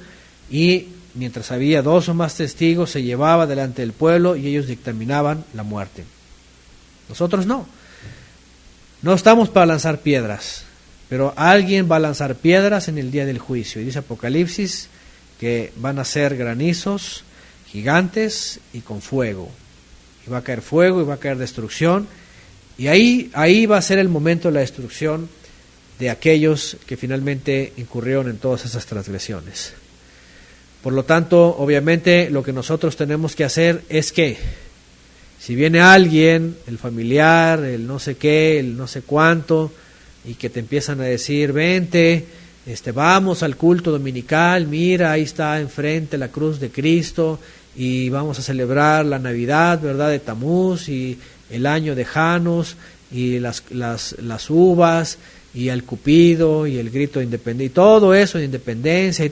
y mientras había 2 o más testigos se llevaba delante del pueblo y ellos dictaminaban la muerte. Nosotros no. No estamos para lanzar piedras, pero alguien va a lanzar piedras en el día del juicio. Y dice Apocalipsis que van a ser granizos gigantes y con fuego. Y va a caer fuego y va a caer destrucción. Y ahí va a ser el momento de la destrucción de aquellos que finalmente incurrieron en todas esas transgresiones. Por lo tanto, obviamente, lo que nosotros tenemos que hacer es que, si viene alguien, el familiar, el no sé qué, el no sé cuánto, y que te empiezan a decir, vente, vamos al culto dominical, mira, ahí está enfrente la cruz de Cristo, y vamos a celebrar la Navidad, ¿verdad?, de Tamuz, y el año de Janus, y las uvas, y el Cupido, y el grito de independencia, y todo eso de independencia.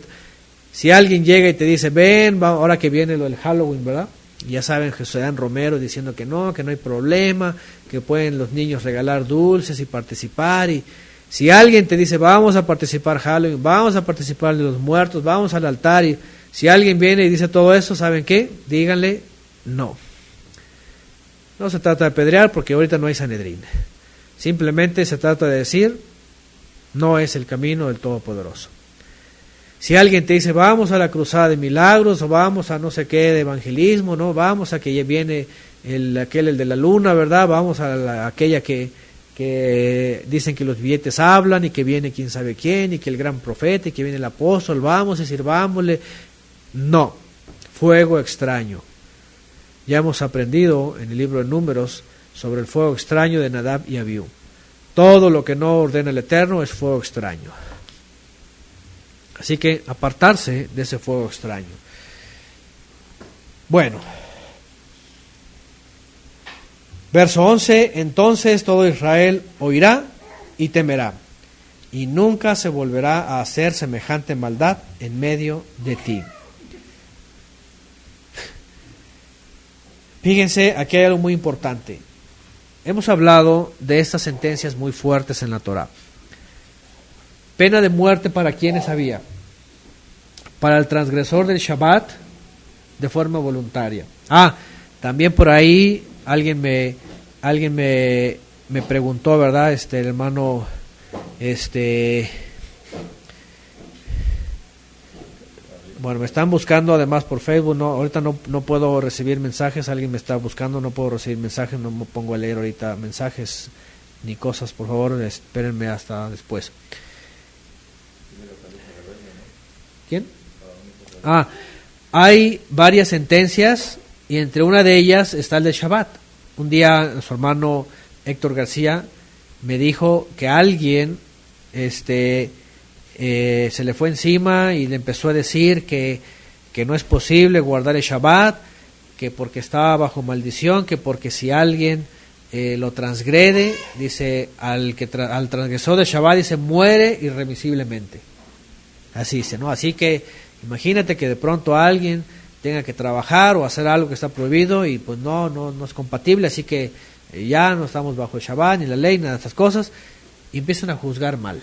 Si alguien llega y te dice, ven, ahora que viene lo del Halloween, ¿verdad?, ya saben, José Dan Romero diciendo que no hay problema, que pueden los niños regalar dulces y participar. Y si alguien te dice, vamos a participar Halloween, vamos a participar de los muertos, vamos al altar, y si alguien viene y dice todo eso, ¿saben qué? Díganle, no. No se trata de apedrear porque ahorita no hay Sanedrín. Simplemente se trata de decir, no es el camino del Todopoderoso. Si alguien te dice, vamos a la cruzada de milagros, o vamos a no sé qué de evangelismo, no, vamos a que ya viene el de la luna, ¿verdad? Vamos a aquella que dicen que los billetes hablan, y que viene quién sabe quién, y que el gran profeta, y que viene el apóstol, vamos y sirvámosle. No, fuego extraño. Ya hemos aprendido en el libro de Números sobre el fuego extraño de Nadab y Abiú. Todo lo que no ordena el Eterno es fuego extraño. Así que apartarse de ese fuego extraño. Bueno, verso 11, entonces todo Israel oirá y temerá, y nunca se volverá a hacer semejante maldad en medio de ti. Fíjense, aquí hay algo muy importante. Hemos hablado de estas sentencias muy fuertes en la Torá. Pena de muerte para quienes había. Para el transgresor del Shabbat, de forma voluntaria. También por ahí alguien me preguntó, ¿verdad? El hermano, bueno, me están buscando además por Facebook. Ahorita no puedo recibir mensajes. Alguien me está buscando, no puedo recibir mensajes. No me pongo a leer ahorita mensajes ni cosas, por favor. Espérenme hasta después. ¿Quién? Hay varias sentencias y entre una de ellas está el de Shabbat. Un día su hermano Héctor García me dijo que alguien se le fue encima y le empezó a decir que no es posible guardar el Shabbat, que porque estaba bajo maldición, que porque si alguien lo transgrede, dice, al transgresor del Shabbat, dice, muere irremisiblemente. Así dice, ¿no? Así que imagínate que de pronto alguien tenga que trabajar o hacer algo que está prohibido y pues no es compatible, así que ya no estamos bajo el Shabbat, ni la ley, nada de estas cosas, y empiezan a juzgar mal.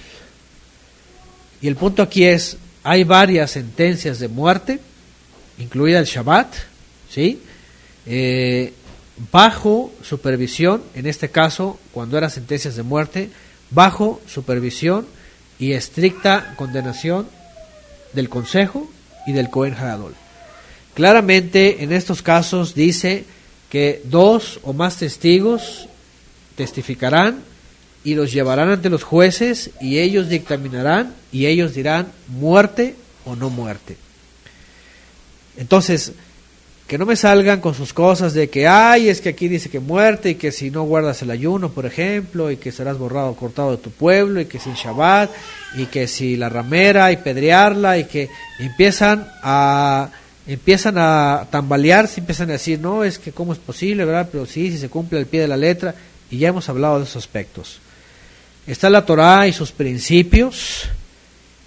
Y el punto aquí es, hay varias sentencias de muerte, incluida el Shabbat, ¿sí? Bajo supervisión, en este caso, cuando eran sentencias de muerte, bajo supervisión y estricta condenación del Consejo y del Cohen Gadol. Claramente, en estos casos dice que 2 o más testigos testificarán y los llevarán ante los jueces y ellos dictaminarán y ellos dirán muerte o no muerte. Entonces, que no me salgan con sus cosas de que es que aquí dice que muerte y que si no guardas el ayuno, por ejemplo, y que serás cortado de tu pueblo y que sin Shabbat y que si la ramera y pedrearla y que empiezan a tambalearse, empiezan a decir, no, es que cómo es posible, ¿verdad? Pero sí, si se cumple al pie de la letra, y ya hemos hablado de esos aspectos. Está la Torá y sus principios,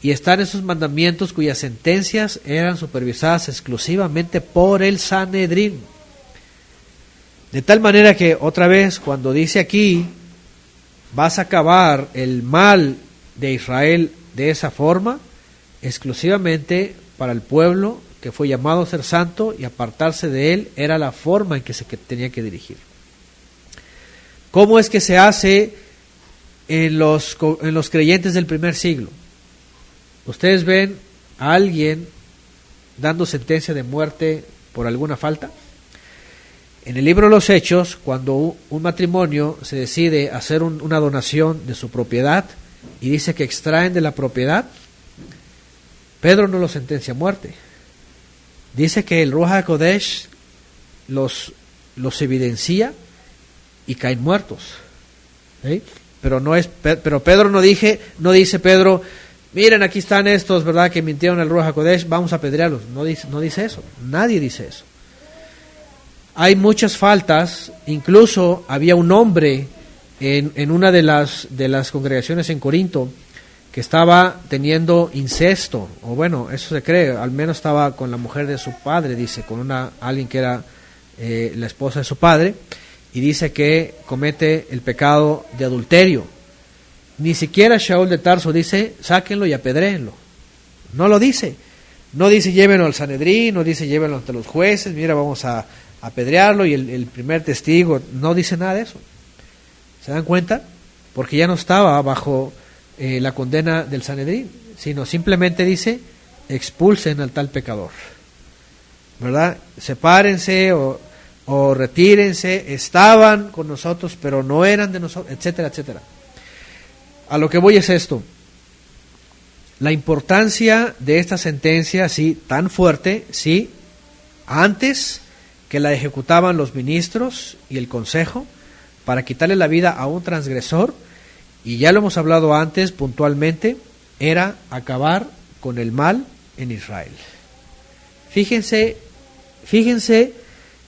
y están esos mandamientos cuyas sentencias eran supervisadas exclusivamente por el Sanedrín. De tal manera que, otra vez, cuando dice aquí, vas a acabar el mal de Israel de esa forma, exclusivamente para el pueblo que fue llamado a ser santo, y apartarse de él era la forma en que se tenía que dirigir. ¿Cómo es que se hace en los creyentes del primer siglo? ¿Ustedes ven a alguien dando sentencia de muerte por alguna falta? En el libro de los Hechos, cuando un matrimonio se decide hacer una donación de su propiedad y dice que extraen de la propiedad, Pedro no los sentencia a muerte. Dice que el Ruach HaKodesh los evidencia y caen muertos. ¿Sí? Pero Pedro no dice Pedro, miren, aquí están estos, ¿verdad?, que mintieron al Ruach HaKodesh, vamos a apedrearlos. No dice eso, nadie dice eso. Hay muchas faltas, incluso había un hombre en una de las congregaciones en Corinto que estaba teniendo incesto, o bueno, eso se cree, al menos estaba con la mujer de su padre, dice, con alguien que era la esposa de su padre, y dice que comete el pecado de adulterio. Ni siquiera Shaul de Tarso dice, sáquenlo y apedréenlo. No lo dice. No dice, llévenlo al Sanedrín, no dice, llévenlo ante los jueces, mira, vamos a apedrearlo, y el primer testigo, no dice nada de eso. ¿Se dan cuenta? Porque ya no estaba bajo la condena del Sanedrín, sino simplemente dice, expulsen al tal pecador, ¿verdad? Sepárense o retírense, estaban con nosotros, pero no eran de nosotros, etcétera, etcétera. A lo que voy es esto: la importancia de esta sentencia, sí, tan fuerte, sí, antes que la ejecutaban los ministros y el consejo para quitarle la vida a un transgresor, y ya lo hemos hablado antes puntualmente, era acabar con el mal en Israel. Fíjense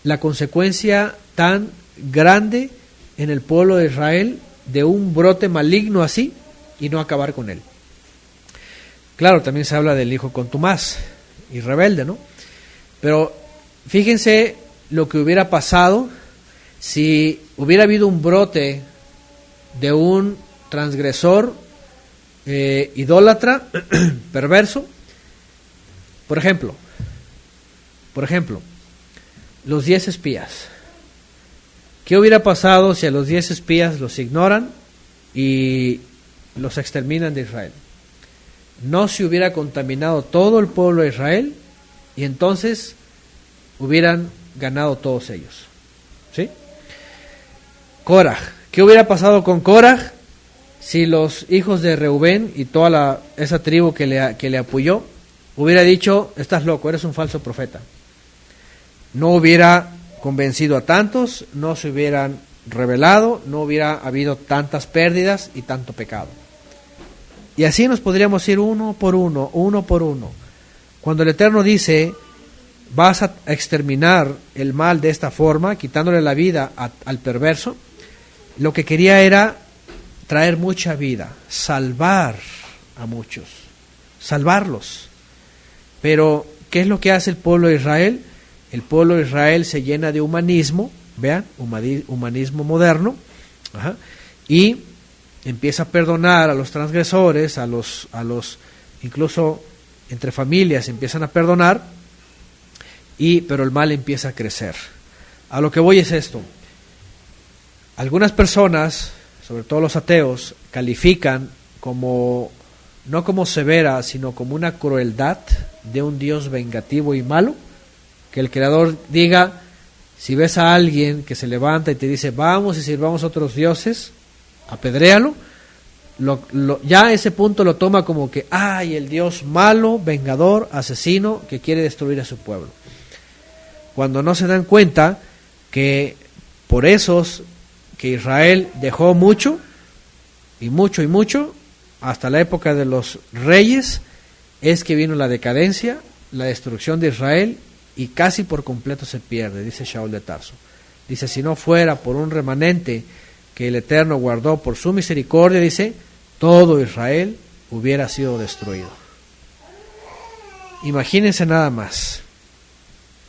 la consecuencia tan grande en el pueblo de Israel de un brote maligno así y no acabar con él. Claro, también se habla del hijo contumaz y rebelde, ¿no? Pero fíjense lo que hubiera pasado si hubiera habido un brote de un transgresor idólatra, perverso. Por ejemplo, Por ejemplo, los 10 espías. ¿Qué hubiera pasado si a los 10 espías los ignoran y los exterminan de Israel? No se hubiera contaminado todo el pueblo de Israel y entonces hubieran ganado todos ellos. ¿Sí? Korah. ¿Qué hubiera pasado con Korah si los hijos de Reubén y toda esa tribu que le apoyó hubiera dicho: estás loco, eres un falso profeta? No hubiera convencido a tantos, no se hubieran rebelado, no hubiera habido tantas pérdidas y tanto pecado. Y así nos podríamos ir uno por uno. Cuando el Eterno dice: vas a exterminar el mal de esta forma, quitándole la vida al perverso, lo que quería era traer mucha vida, salvar a muchos, salvarlos. Pero, ¿qué es lo que hace el pueblo de Israel? El pueblo de Israel se llena de humanismo, vean, humanismo moderno, y empieza a perdonar a los transgresores, a los incluso entre familias empiezan a perdonar, pero el mal empieza a crecer. A lo que voy es esto: algunas personas, sobre todo los ateos, califican no como severa, sino como una crueldad de un Dios vengativo y malo, que el Creador diga: si ves a alguien que se levanta y te dice vamos y sirvamos a otros dioses, apedréalo, ya ese punto lo toma como que el Dios malo, vengador, asesino, que quiere destruir a su pueblo. Cuando no se dan cuenta que por esos que Israel dejó mucho, hasta la época de los reyes, es que vino la decadencia, la destrucción de Israel, y casi por completo se pierde, dice Shaul de Tarso. Dice: si no fuera por un remanente que el Eterno guardó por su misericordia, dice, todo Israel hubiera sido destruido. Imagínense nada más.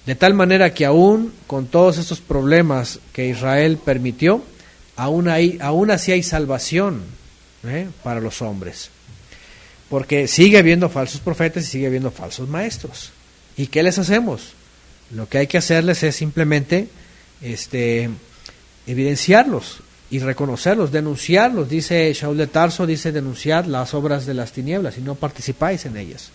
De tal manera que aún con todos estos problemas que Israel permitió, aún así hay salvación para los hombres. Porque sigue habiendo falsos profetas y sigue habiendo falsos maestros. ¿Y qué les hacemos? Lo que hay que hacerles es simplemente evidenciarlos y reconocerlos, denunciarlos. Dice Shaul de Tarso, dice: denunciad las obras de las tinieblas y no participáis en ellas.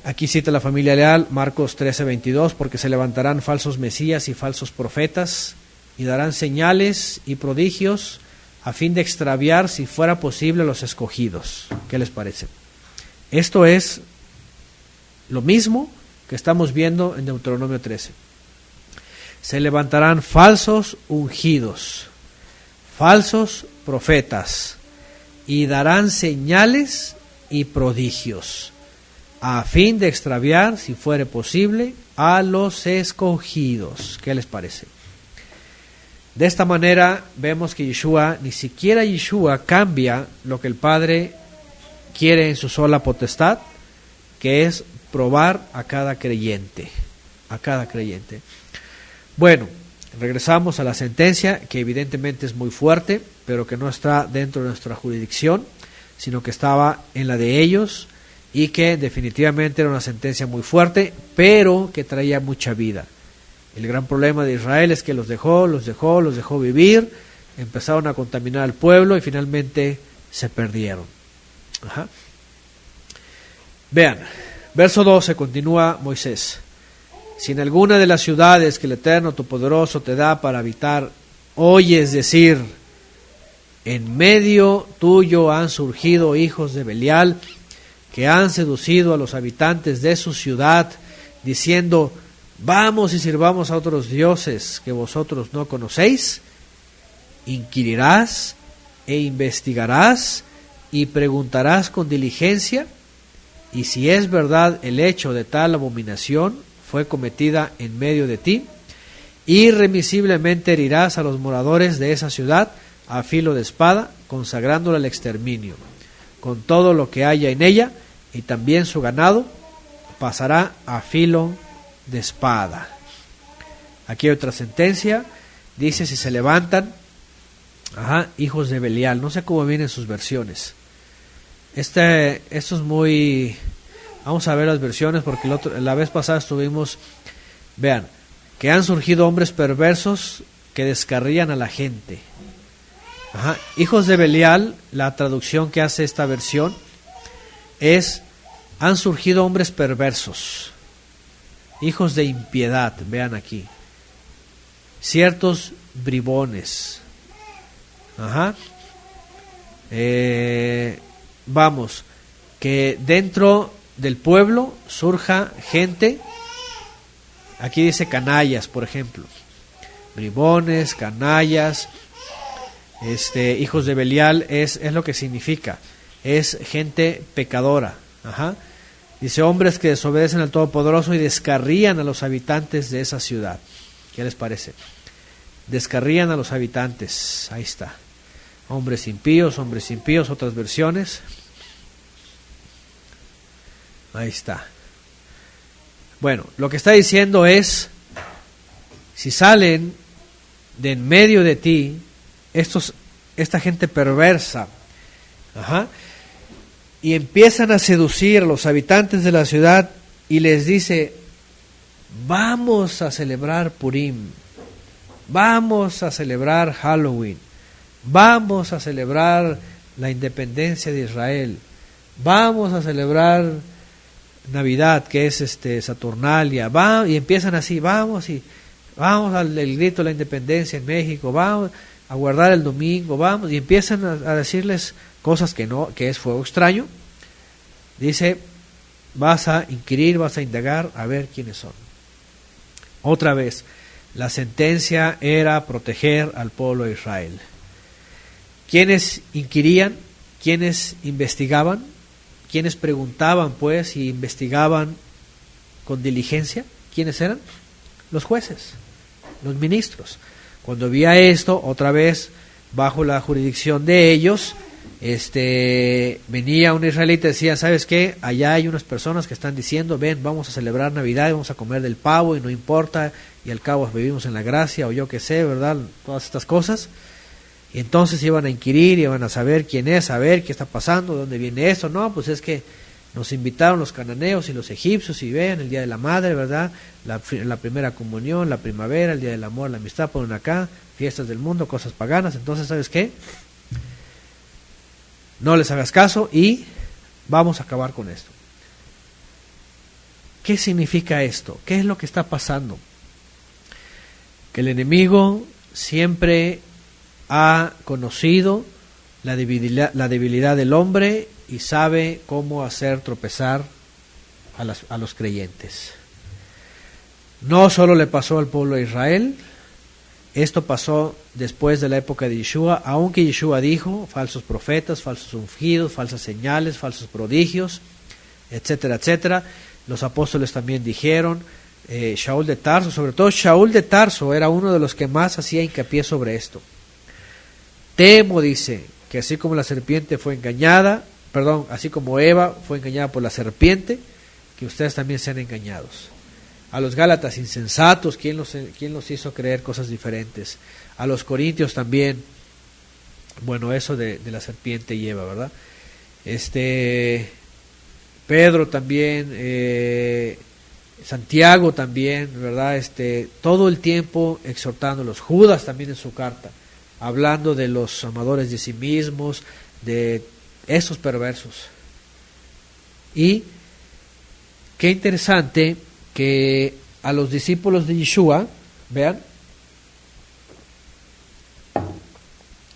Aquí cita la familia leal, Marcos 13:22, porque se levantarán falsos mesías y falsos profetas y darán señales y prodigios a fin de extraviar, si fuera posible, a los escogidos. ¿Qué les parece? Esto es lo mismo que estamos viendo en Deuteronomio 13. Se levantarán falsos ungidos, falsos profetas, y darán señales y prodigios, a fin de extraviar, si fuere posible, a los escogidos. ¿Qué les parece? De esta manera vemos que ni siquiera Yeshua cambia lo que el Padre quiere en su sola potestad, que es probar a cada creyente. Bueno, regresamos a la sentencia, que evidentemente es muy fuerte, pero que no está dentro de nuestra jurisdicción, sino que estaba en la de ellos, y que definitivamente era una sentencia muy fuerte, pero que traía mucha vida. El gran problema de Israel es que los dejó vivir, empezaron a contaminar al pueblo y finalmente se perdieron. Vean, verso 12, continúa Moisés: si en alguna de las ciudades que el Eterno tu poderoso te da para habitar, oyes decir: en medio tuyo han surgido hijos de Belial, que han seducido a los habitantes de su ciudad, diciendo: vamos y sirvamos a otros dioses que vosotros no conocéis, inquirirás e investigarás y preguntarás con diligencia, y si es verdad el hecho de tal abominación fue cometida en medio de ti, irremisiblemente herirás a los moradores de esa ciudad a filo de espada, consagrándola al exterminio, con todo lo que haya en ella, y también su ganado pasará a filo de espada. Aquí hay otra sentencia, dice: si se levantan hijos de Belial. No sé cómo vienen sus versiones. Esto es muy Vamos a ver las versiones porque la vez pasada estuvimos, vean, que han surgido hombres perversos que descarrían a la gente. Ajá. Hijos de Belial, la traducción que hace esta versión es: han surgido hombres perversos, hijos de impiedad, vean aquí, ciertos bribones. Ajá. Vamos, que dentro del pueblo surja gente, aquí dice canallas, por ejemplo, bribones, canallas, hijos de Belial es lo que significa, es gente pecadora. Ajá. Dice: hombres que desobedecen al Todopoderoso y descarrían a los habitantes de esa ciudad. ¿Qué les parece? Descarrían a los habitantes, ahí está. Hombres impíos, otras versiones. Ahí está. Bueno, lo que está diciendo es: si salen de en medio de ti esta gente perversa, ajá, y empiezan a seducir a los habitantes de la ciudad y les dice: vamos a celebrar Purim, vamos a celebrar Halloween, vamos a celebrar la independencia de Israel, vamos a celebrar Navidad, que es Saturnalia, y empiezan así: vamos al grito de la independencia en México, vamos a guardar el domingo, vamos, y empiezan a decirles cosas que es fuego extraño. Dice: vas a inquirir, vas a indagar a ver quiénes son. Otra vez, la sentencia era proteger al pueblo de Israel. ¿Quiénes inquirían? ¿Quiénes investigaban? ¿Quiénes preguntaban, pues, y investigaban con diligencia? ¿Quiénes eran? Los jueces, los ministros. Cuando había esto, otra vez, bajo la jurisdicción de ellos, venía un israelita y decía: ¿sabes qué? Allá hay unas personas que están diciendo: ven, vamos a celebrar Navidad y vamos a comer del pavo y no importa, y al cabo vivimos en la gracia, o yo qué sé, ¿verdad? Todas estas cosas. Y entonces iban a inquirir, iban a saber quién es, a ver qué está pasando, dónde viene esto. No, pues es que nos invitaron los cananeos y los egipcios, y vean, el Día de la Madre, ¿verdad? La primera comunión, la primavera, el Día del Amor, la Amistad, ponen acá, fiestas del mundo, cosas paganas. Entonces, ¿sabes qué? No les hagas caso y vamos a acabar con esto. ¿Qué significa esto? ¿Qué es lo que está pasando? Que el enemigo siempre ha conocido la debilidad del hombre y sabe cómo hacer tropezar a los creyentes. No solo le pasó al pueblo de Israel, esto pasó después de la época de Yeshua, aunque Yeshua dijo: falsos profetas, falsos ungidos, falsas señales, falsos prodigios, etcétera, etcétera. Los apóstoles también dijeron, Shaul de Tarso, sobre todo Shaul de Tarso era uno de los que más hacía hincapié sobre esto. Temo, dice, que así como la serpiente fue engañada, así como Eva fue engañada por la serpiente, que ustedes también sean engañados. A los Gálatas insensatos, ¿quién los hizo creer cosas diferentes? A los Corintios también, bueno, eso de la serpiente y Eva, ¿verdad? Pedro también, Santiago también, ¿verdad? Todo el tiempo exhortándolos. Judas también en su carta, hablando de los amadores de sí mismos, de esos perversos. Y qué interesante que a los discípulos de Yeshua, vean,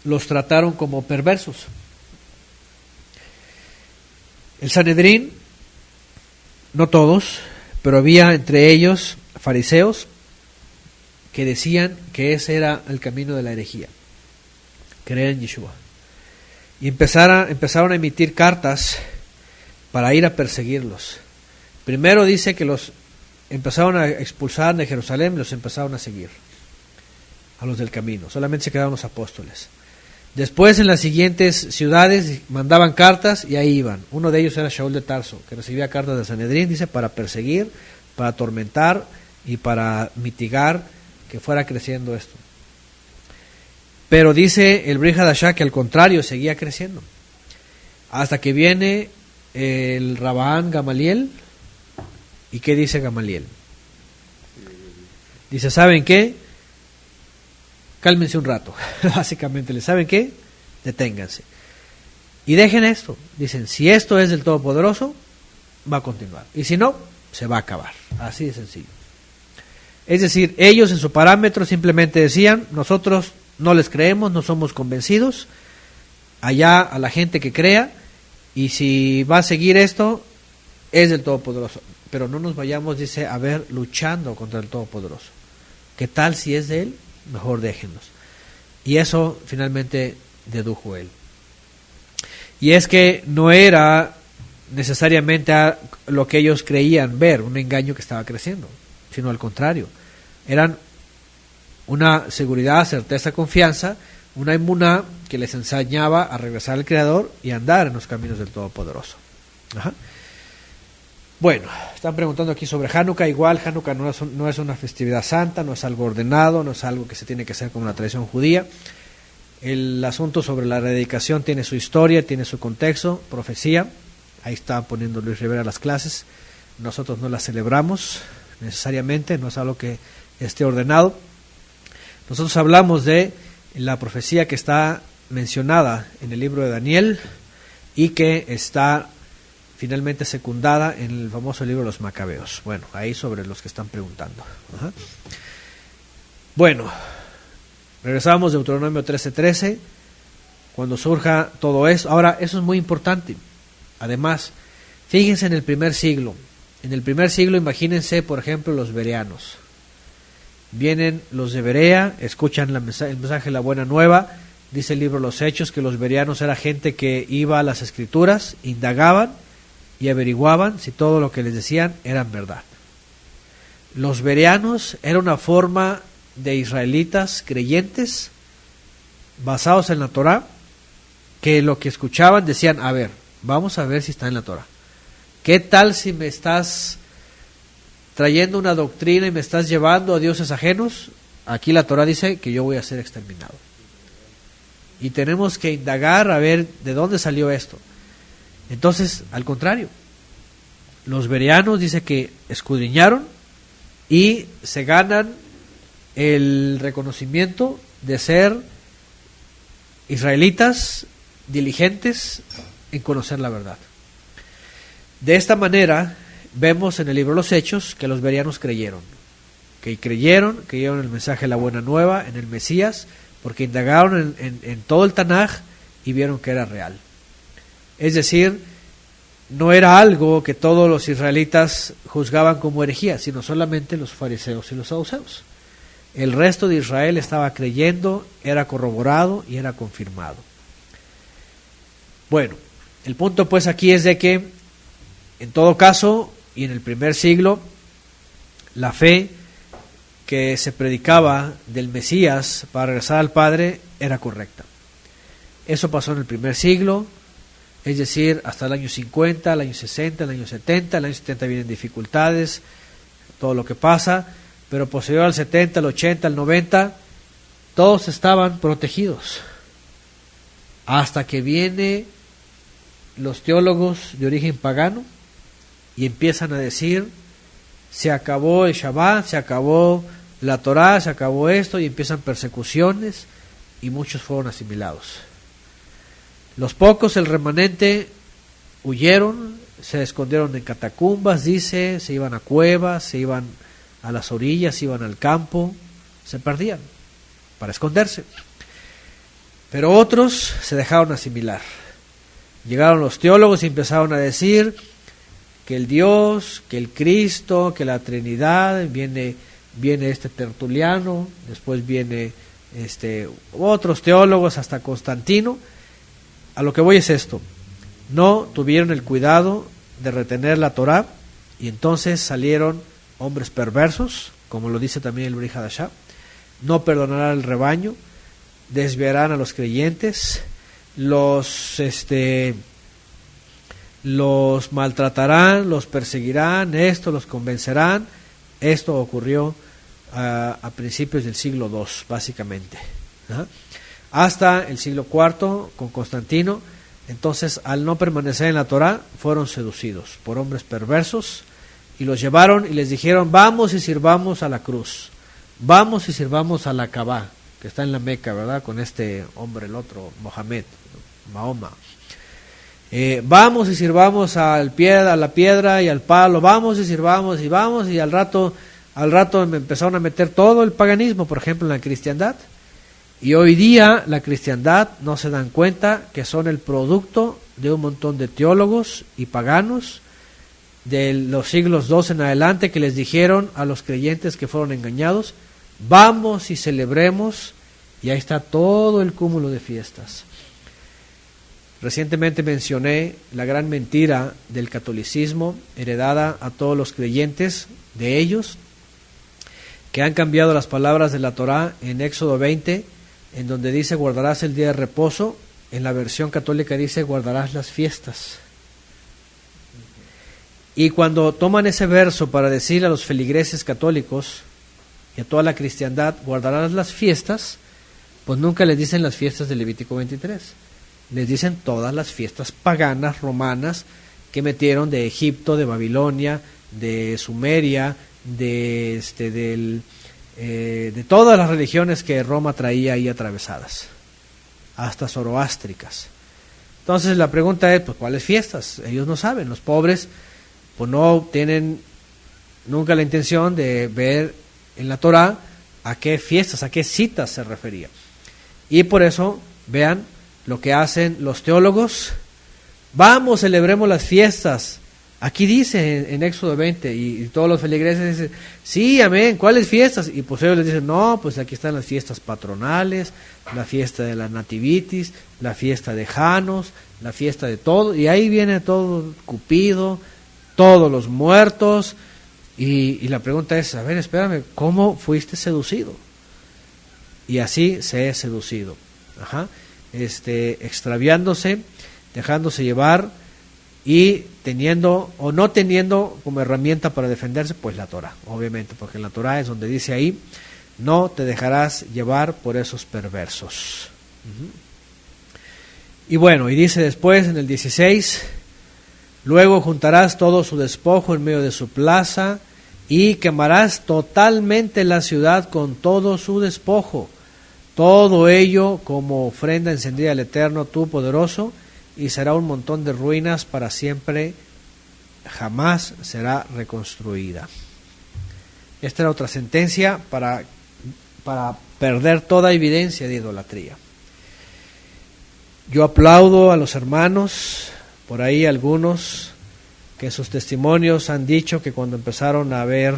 los trataron como perversos. El Sanedrín, no todos, pero había entre ellos fariseos que decían que ese era el camino de la herejía, creer en Yeshua. Y empezaron a emitir cartas para ir a perseguirlos. Primero dice que los empezaron a expulsar de Jerusalén y los empezaron a seguir a los del camino. Solamente se quedaron los apóstoles. Después en las siguientes ciudades mandaban cartas y ahí iban. Uno de ellos era Shaul de Tarso, que recibía cartas de Sanedrín, dice, para perseguir, para atormentar y para mitigar que fuera creciendo esto. Pero dice el Brit Hadashah que al contrario, seguía creciendo. Hasta que viene el Rabán Gamaliel, ¿Y qué dice Gamaliel? Dice, ¿saben qué? Cálmense un rato. Básicamente, ¿saben qué? Deténganse. Y dejen esto. Dicen, si esto es del Todopoderoso, va a continuar. Y si no, se va a acabar. Así de sencillo. Es decir, ellos en su parámetro simplemente decían, nosotros no les creemos, no somos convencidos, allá a la gente que crea, y si va a seguir esto, es del Todopoderoso. Pero no nos vayamos, dice, a ver luchando contra el Todopoderoso. ¿Qué tal si es de él? Mejor déjenlos. Y eso finalmente dedujo él. Y es que no era necesariamente lo que ellos creían ver, un engaño que estaba creciendo, sino al contrario. Eran una seguridad, certeza, confianza, una emuná que les enseñaba a regresar al Creador y andar en los caminos del Todopoderoso. Ajá. Bueno, están preguntando aquí sobre Hanukkah. Igual, Hanukkah no es una festividad santa, no es algo ordenado, no es algo que se tiene que hacer como una tradición judía. El asunto sobre la rededicación tiene su historia, tiene su contexto, profecía. Ahí está poniendo Luis Rivera las clases. Nosotros no las celebramos necesariamente, no es algo que esté ordenado. Nosotros hablamos de la profecía que está mencionada en el libro de Daniel y que está finalmente secundada en el famoso libro de los Macabeos. Bueno, ahí sobre los que están preguntando. Ajá. Bueno, regresamos de Deuteronomio 13:13, cuando surja todo eso. Ahora, eso es muy importante. Además, fíjense en el primer siglo. En el primer siglo, imagínense, por ejemplo, los bereanos. Vienen los de Berea, escuchan el mensaje de la buena nueva. Dice el libro de los Hechos que los bereanos era gente que iba a las escrituras, indagaban y averiguaban si todo lo que les decían era verdad. Los bereanos era una forma de israelitas creyentes basados en la Torá, que lo que escuchaban decían, a ver, vamos a ver si está en la Torá. ¿Qué tal si me estás trayendo una doctrina y me estás llevando a dioses ajenos? Aquí la Torá dice que yo voy a ser exterminado. Y tenemos que indagar a ver de dónde salió esto. Entonces, al contrario, los bereanos dice que escudriñaron y se ganan el reconocimiento de ser israelitas diligentes en conocer la verdad. De esta manera vemos en el libro de los Hechos que los bereanos creyeron el mensaje de la buena nueva, en el Mesías, porque indagaron en todo el Tanaj y vieron que era real. Es decir, no era algo que todos los israelitas juzgaban como herejía, sino solamente los fariseos y los saduceos. El resto de Israel estaba creyendo, era corroborado y era confirmado. Bueno, el punto pues aquí es de que, en todo caso, y en el primer siglo, la fe que se predicaba del Mesías para regresar al Padre era correcta. Eso pasó en el primer siglo, es decir, hasta el año 50, el año 60, el año 70. El año 70 vienen dificultades, todo lo que pasa, pero posterior al 70, al 80, al 90, todos estaban protegidos. Hasta que vienen los teólogos de origen pagano y empiezan a decir, se acabó el Shabbat, se acabó la Torá, se acabó esto, y empiezan persecuciones y muchos fueron asimilados. Los pocos, el remanente, huyeron, se escondieron en catacumbas, dice, se iban a cuevas, se iban a las orillas, se iban al campo, se perdían para esconderse. Pero otros se dejaron asimilar. Llegaron los teólogos y empezaron a decir que el Dios, que el Cristo, que la Trinidad, viene este Tertuliano, después viene otros teólogos, hasta Constantino. A lo que voy es esto: no tuvieron el cuidado de retener la Torá, y entonces salieron hombres perversos, como lo dice también el Brit Hadashah. No perdonarán al rebaño, desviarán a los creyentes, los maltratarán, los perseguirán, los convencerán. Esto ocurrió a principios del siglo II, básicamente. ¿Ah? Hasta el siglo IV, con Constantino. Entonces, al no permanecer en la Torá, fueron seducidos por hombres perversos y los llevaron y les dijeron, vamos y sirvamos a la cruz, vamos y sirvamos a la Kaaba, que está en la Meca, ¿verdad? Con este hombre, el otro, Mohamed, Mahoma. Vamos y sirvamos a la piedra y al palo, vamos y sirvamos y vamos, y al rato me empezaron a meter todo el paganismo, por ejemplo, en la cristiandad. Y hoy día la cristiandad no se dan cuenta que son el producto de un montón de teólogos y paganos de los siglos II en adelante, que les dijeron a los creyentes que fueron engañados, vamos y celebremos, y ahí está todo el cúmulo de fiestas. Recientemente mencioné la gran mentira del catolicismo heredada a todos los creyentes de ellos, que han cambiado las palabras de la Torá en Éxodo 20, en donde dice guardarás el día de reposo, en la versión católica dice guardarás las fiestas. Y cuando toman ese verso para decir a los feligreses católicos y a toda la cristiandad, guardarás las fiestas, pues nunca les dicen las fiestas de Levítico 23. Les dicen todas las fiestas paganas, romanas, que metieron de Egipto, de Babilonia, de Sumeria, de todas las religiones que Roma traía ahí atravesadas, hasta zoroástricas. Entonces la pregunta es, pues, ¿cuáles fiestas? Ellos no saben, los pobres pues no tienen nunca la intención de ver en la Torá a qué fiestas, a qué citas se refería. Y por eso, vean lo que hacen los teólogos. Vamos, celebremos las fiestas. Aquí dice en Éxodo 20, y todos los feligreses dicen, sí, amén, ¿cuáles fiestas? Y pues ellos les dicen, no, pues aquí están las fiestas patronales, la fiesta de la Nativitis, la fiesta de Janos, la fiesta de todo, y ahí viene todo Cupido, todos los muertos, y la pregunta es, a ver, espérame, ¿cómo fuiste seducido? Y así se es seducido, extraviándose, dejándose llevar, y teniendo o no teniendo como herramienta para defenderse, pues la Torá, obviamente, porque en la Torá es donde dice ahí, no te dejarás llevar por esos perversos. Y bueno, y dice después en el 16, luego juntarás todo su despojo en medio de su plaza, y quemarás totalmente la ciudad con todo su despojo, todo ello como ofrenda encendida al Eterno, tu poderoso, y será un montón de ruinas para siempre, jamás será reconstruida. Esta era otra sentencia para perder toda evidencia de idolatría. Yo aplaudo a los hermanos, por ahí algunos, que sus testimonios han dicho que cuando empezaron a ver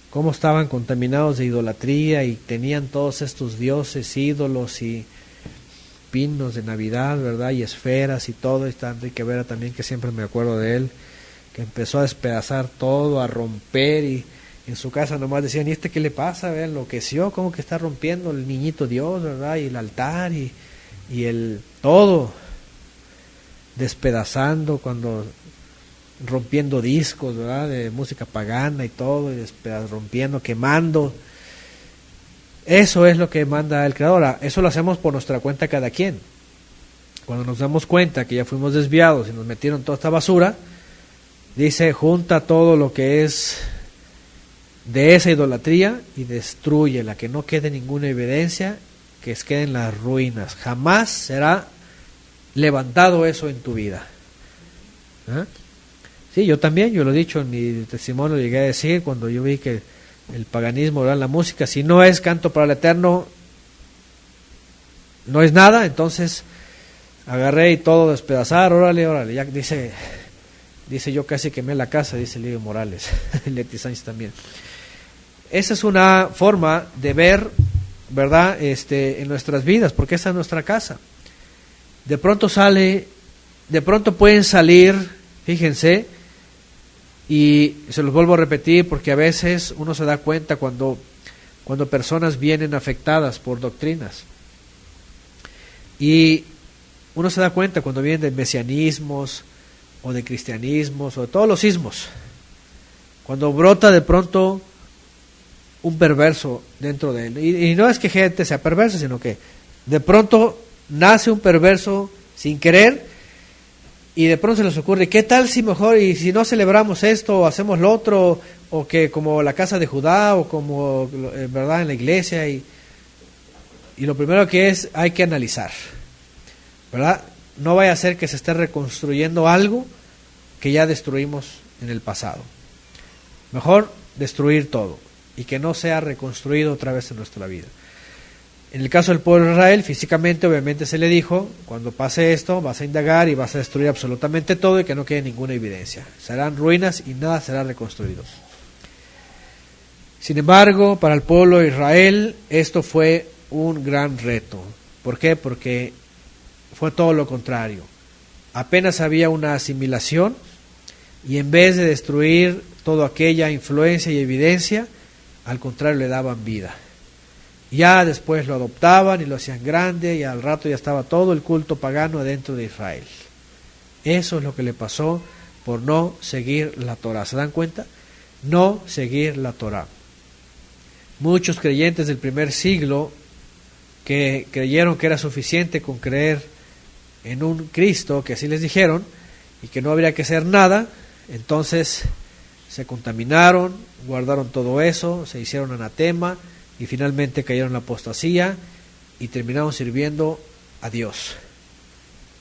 cómo estaban contaminados de idolatría y tenían todos estos dioses, ídolos y pinos de Navidad, ¿verdad? Y esferas y todo, y está Enrique Vera también, que siempre me acuerdo de él, que empezó a despedazar todo, a romper, y en su casa nomás decían, ¿y qué le pasa? Enloqueció, ¿cómo que está rompiendo el niñito Dios, ¿verdad? Y el altar, y el todo, despedazando, cuando rompiendo discos, ¿verdad? De música pagana y todo, y rompiendo, quemando. Eso es lo que manda el Creador. Ahora, eso lo hacemos por nuestra cuenta cada quien. Cuando nos damos cuenta que ya fuimos desviados y nos metieron toda esta basura, dice, junta todo lo que es de esa idolatría y destrúyela, que no quede ninguna evidencia, que queden las ruinas. Jamás será levantado eso en tu vida. Sí, yo también, yo lo he dicho en mi testimonio, llegué a decir cuando yo vi que el paganismo, ¿verdad? La música, si no es canto para el Eterno, no es nada. Entonces agarré y todo despedazar, órale, ya dice yo casi quemé la casa, dice Livio Morales, Leti Sánchez también. Esa es una forma de ver, ¿verdad? En nuestras vidas, porque esa es nuestra casa. De pronto pueden salir, fíjense, y se los vuelvo a repetir porque a veces uno se da cuenta cuando personas vienen afectadas por doctrinas, y uno se da cuenta cuando vienen de mesianismos o de cristianismos o de todos los ismos, cuando brota de pronto un perverso dentro de él, y no es que gente sea perversa, sino que de pronto nace un perverso sin querer, y de pronto se les ocurre, ¿qué tal si mejor, y si no celebramos esto, o hacemos lo otro, o que como la casa de Judá, o como, ¿verdad?, en la iglesia, y lo primero que hay que analizar, ¿verdad? No vaya a ser que se esté reconstruyendo algo que ya destruimos en el pasado. Mejor destruir todo, y que no sea reconstruido otra vez en nuestra vida. En el caso del pueblo de Israel, físicamente obviamente se le dijo, cuando pase esto vas a indagar y vas a destruir absolutamente todo y que no quede ninguna evidencia. Serán ruinas y nada será reconstruido. Sin embargo, para el pueblo de Israel esto fue un gran reto. ¿Por qué? Porque fue todo lo contrario. Apenas había una asimilación y en vez de destruir toda aquella influencia y evidencia, al contrario le daban vida. Ya después lo adoptaban y lo hacían grande y al rato ya estaba todo el culto pagano dentro de Israel. Eso es lo que le pasó por no seguir la Torah. ¿Se dan cuenta? No seguir la Torah. Muchos creyentes del primer siglo que creyeron que era suficiente con creer en un Cristo, que así les dijeron, y que no habría que hacer nada, entonces se contaminaron, guardaron todo eso, se hicieron anatema, y finalmente cayeron en la apostasía y terminaron sirviendo a Dios.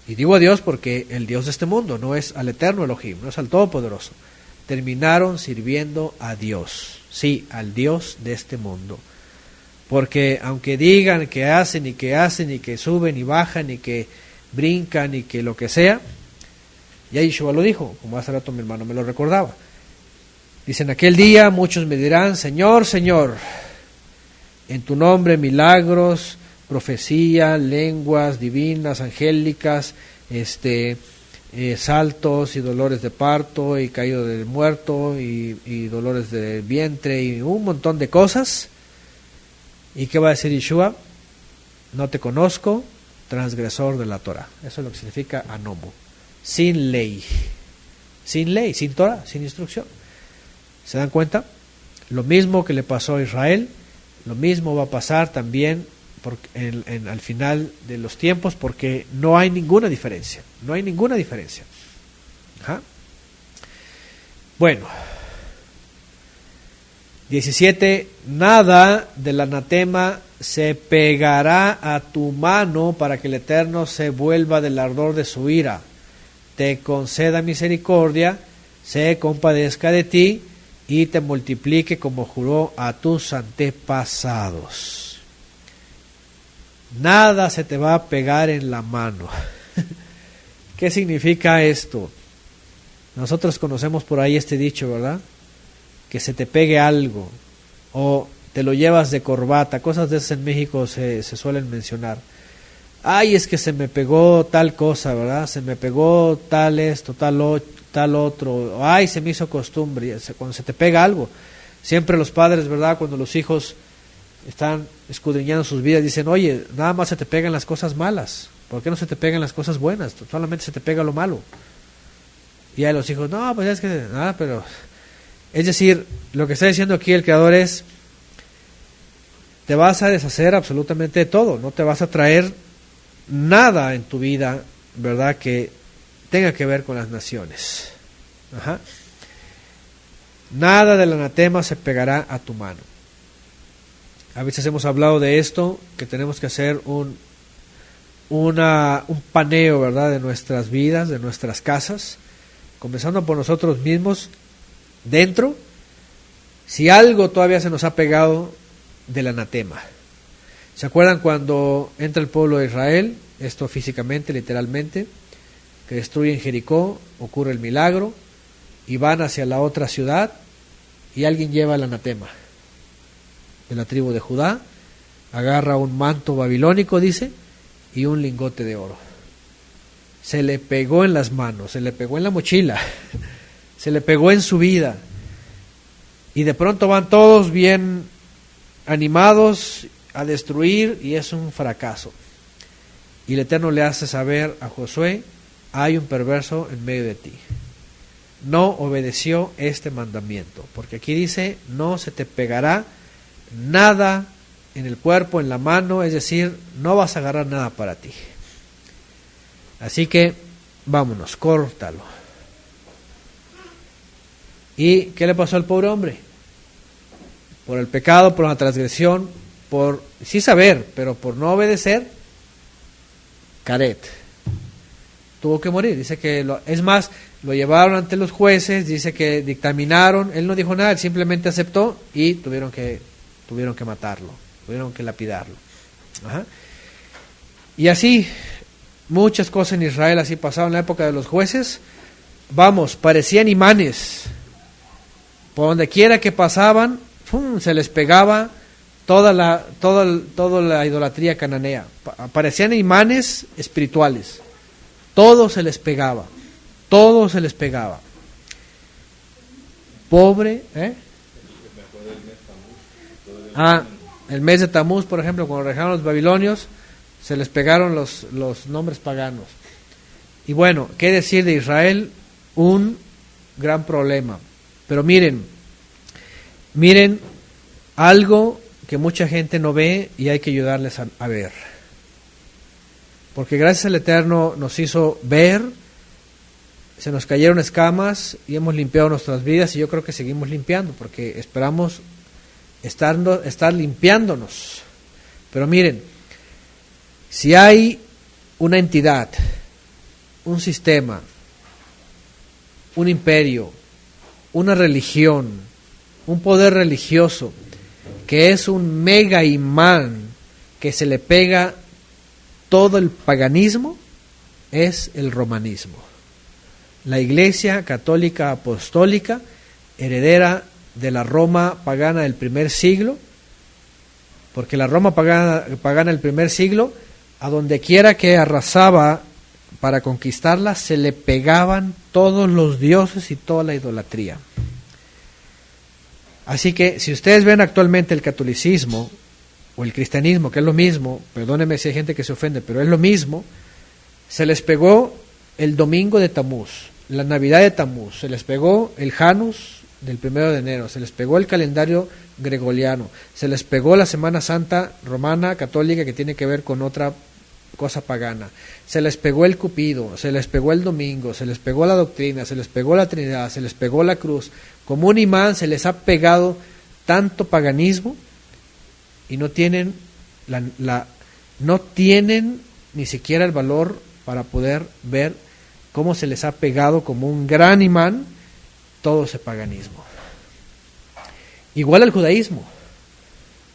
Y digo a Dios porque el Dios de este mundo no es al eterno Elohim, no es al Todopoderoso. Terminaron sirviendo a Dios, sí, al Dios de este mundo. Porque aunque digan que hacen y que suben y bajan y que brincan y que lo que sea, ya Yeshua lo dijo, como hace rato mi hermano me lo recordaba. Dice, en aquel día muchos me dirán, Señor, Señor, en tu nombre milagros, profecía, lenguas divinas, angélicas, saltos y dolores de parto y caído del muerto y dolores de vientre y un montón de cosas. ¿Y qué va a decir Yeshua? No te conozco, transgresor de la Torah. Eso es lo que significa anomo. Sin ley, sin Torah, sin instrucción. ¿Se dan cuenta? Lo mismo que le pasó a Israel, lo mismo va a pasar también al final de los tiempos, porque no hay ninguna diferencia. No hay ninguna diferencia. Ajá. Bueno. 17. Nada del anatema se pegará a tu mano para que el Eterno se vuelva del ardor de su ira, te conceda misericordia, se compadezca de ti y te multiplique como juró a tus antepasados. Nada se te va a pegar en la mano. ¿Qué significa esto? Nosotros conocemos por ahí este dicho, ¿verdad? Que se te pegue algo, o te lo llevas de corbata, cosas de esas en México se suelen mencionar. Ay, es que se me pegó tal cosa, ¿verdad? Se me pegó tal esto, tal otro. Ay, se me hizo costumbre. Cuando se te pega algo, siempre los padres, ¿verdad? Cuando los hijos están escudriñando sus vidas, dicen, oye, nada más se te pegan las cosas malas. ¿Por qué no se te pegan las cosas buenas? Solamente se te pega lo malo. Y a los hijos, no, pues es que nada, pero... Es decir, lo que está diciendo aquí el Creador es, te vas a deshacer absolutamente de todo, no te vas a traer nada en tu vida, ¿verdad?, que tenga que ver con las naciones. Ajá. Nada del anatema se pegará a tu mano. A veces hemos hablado de esto, que tenemos que hacer un paneo, ¿verdad?, de nuestras vidas, de nuestras casas, comenzando por nosotros mismos, dentro, si algo todavía se nos ha pegado del anatema. ¿Se acuerdan cuando entra el pueblo de Israel? Esto físicamente, literalmente, que destruyen Jericó, ocurre el milagro, y van hacia la otra ciudad, y alguien lleva el anatema de la tribu de Judá, agarra un manto babilónico, dice, y un lingote de oro. Se le pegó en las manos, se le pegó en la mochila, se le pegó en su vida, y de pronto van todos bien animados a destruir, y es un fracaso. Y el Eterno le hace saber a Josué, hay un perverso en medio de ti. No obedeció este mandamiento, porque aquí dice, no se te pegará nada en el cuerpo, en la mano, es decir, no vas a agarrar nada para ti. Así que vámonos, córtalo. ¿Y qué le pasó al pobre hombre? Por el pecado, por la transgresión, por sí saber, pero por no obedecer, caret. Tuvo que morir. Dice que, es más, lo llevaron ante los jueces, dice que dictaminaron, él no dijo nada, él simplemente aceptó y tuvieron que matarlo, tuvieron que lapidarlo. Ajá. Y así, muchas cosas en Israel así pasaron en la época de los jueces. Vamos, parecían imanes. Por donde quiera que pasaban, ¡pum!, se les pegaba toda la idolatría cananea. Parecían imanes espirituales. Todo se les pegaba. Todo se les pegaba. Pobre, el mes de Tamuz, por ejemplo, cuando regresaron los babilonios, se les pegaron los nombres paganos. Y bueno, ¿qué decir de Israel? Un gran problema. Pero miren algo que mucha gente no ve y hay que ayudarles a ver. Porque gracias al Eterno nos hizo ver, se nos cayeron escamas y hemos limpiado nuestras vidas, y yo creo que seguimos limpiando porque esperamos estar limpiándonos. Pero miren, si hay una entidad, un sistema, un imperio, una religión, un poder religioso que es un mega imán que se le pega todo el paganismo, es el romanismo. La Iglesia Católica Apostólica, heredera de la Roma pagana del primer siglo, porque la Roma pagana del primer siglo, a donde quiera que arrasaba para conquistarla, se le pegaban todos los dioses y toda la idolatría. Así que si ustedes ven actualmente el catolicismo o el cristianismo, que es lo mismo, perdónenme si hay gente que se ofende, pero es lo mismo, se les pegó el domingo de Tamuz, la Navidad de Tamuz, se les pegó el Janus del 1 de enero, se les pegó el calendario gregoriano, se les pegó la Semana Santa romana católica que tiene que ver con otra cosa pagana, se les pegó el Cupido, se les pegó el domingo, se les pegó la doctrina, se les pegó la Trinidad, se les pegó la cruz. Como un imán se les ha pegado tanto paganismo y no tienen no tienen ni siquiera el valor para poder ver cómo se les ha pegado como un gran imán todo ese paganismo. Igual al judaísmo.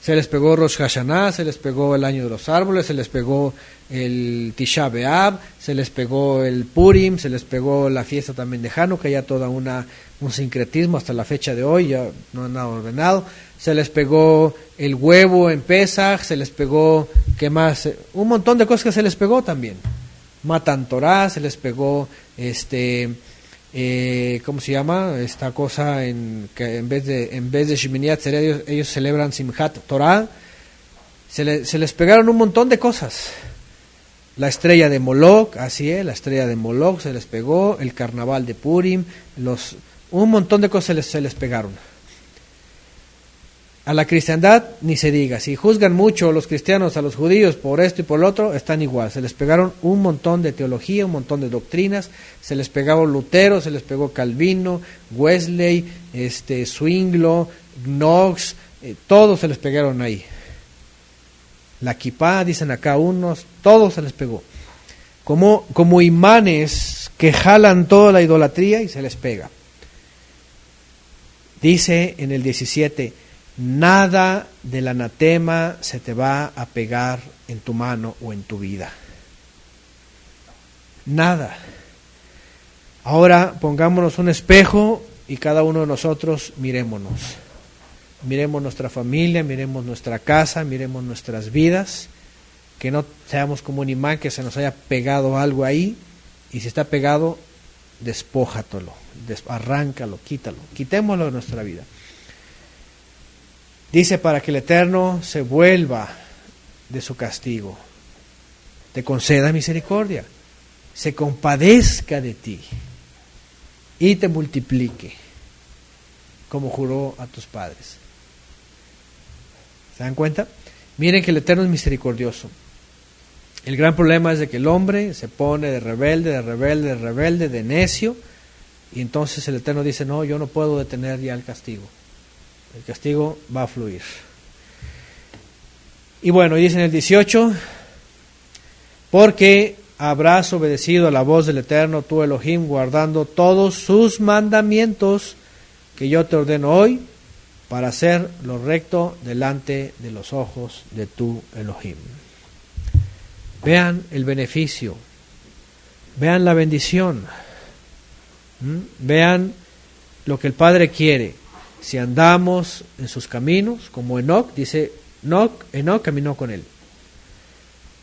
Se les pegó Rosh Hashanah, se les pegó el año de los árboles, se les pegó el Tisha B'Av, se les pegó el Purim, se les pegó la fiesta también de Hanukkah, ya toda un sincretismo hasta la fecha de hoy, ya no han nada ordenado. Se les pegó el huevo en Pesach, se les pegó, ¿qué más? Un montón de cosas que se les pegó también. Matan Torah, se les pegó ¿cómo se llama? Esta cosa que en vez de Shemini Atzeret ellos celebran Simchat Torah. Se les pegaron un montón de cosas. La estrella de Moloch, así es, la estrella de Moloch se les pegó, el carnaval de Purim, un montón de cosas se les pegaron. A la cristiandad ni se diga, si juzgan mucho los cristianos a los judíos por esto y por lo otro, están igual, se les pegaron un montón de teología, un montón de doctrinas, se les pegó Lutero, se les pegó Calvino, Wesley, Zwinglo, Knox, todos se les pegaron ahí. La kipá, dicen acá unos, todos se les pegó. Como imanes que jalan toda la idolatría y se les pega. Dice en el 17, nada del anatema se te va a pegar en tu mano o en tu vida. Nada. Ahora pongámonos un espejo y cada uno de nosotros mirémonos. Miremos nuestra familia, miremos nuestra casa, miremos nuestras vidas, que no seamos como un imán que se nos haya pegado algo ahí, y si está pegado, despójatelo, arráncalo, quítalo, quitémoslo de nuestra vida. Dice, para que el Eterno se vuelva de su castigo, te conceda misericordia, se compadezca de ti y te multiplique, como juró a tus padres. ¿Se dan cuenta? Miren que el Eterno es misericordioso. El gran problema es de que el hombre se pone de rebelde, de necio, y entonces el Eterno dice, no, yo no puedo detener ya el castigo. El castigo va a fluir. Y bueno, dice en el 18, porque habrás obedecido a la voz del Eterno, tu Elohim, guardando todos sus mandamientos que yo te ordeno hoy, para hacer lo recto delante de los ojos de tu Elohim. Vean el beneficio, vean la bendición, vean lo que el Padre quiere. Si andamos en sus caminos, como Enoc, dice, Enoc caminó con él.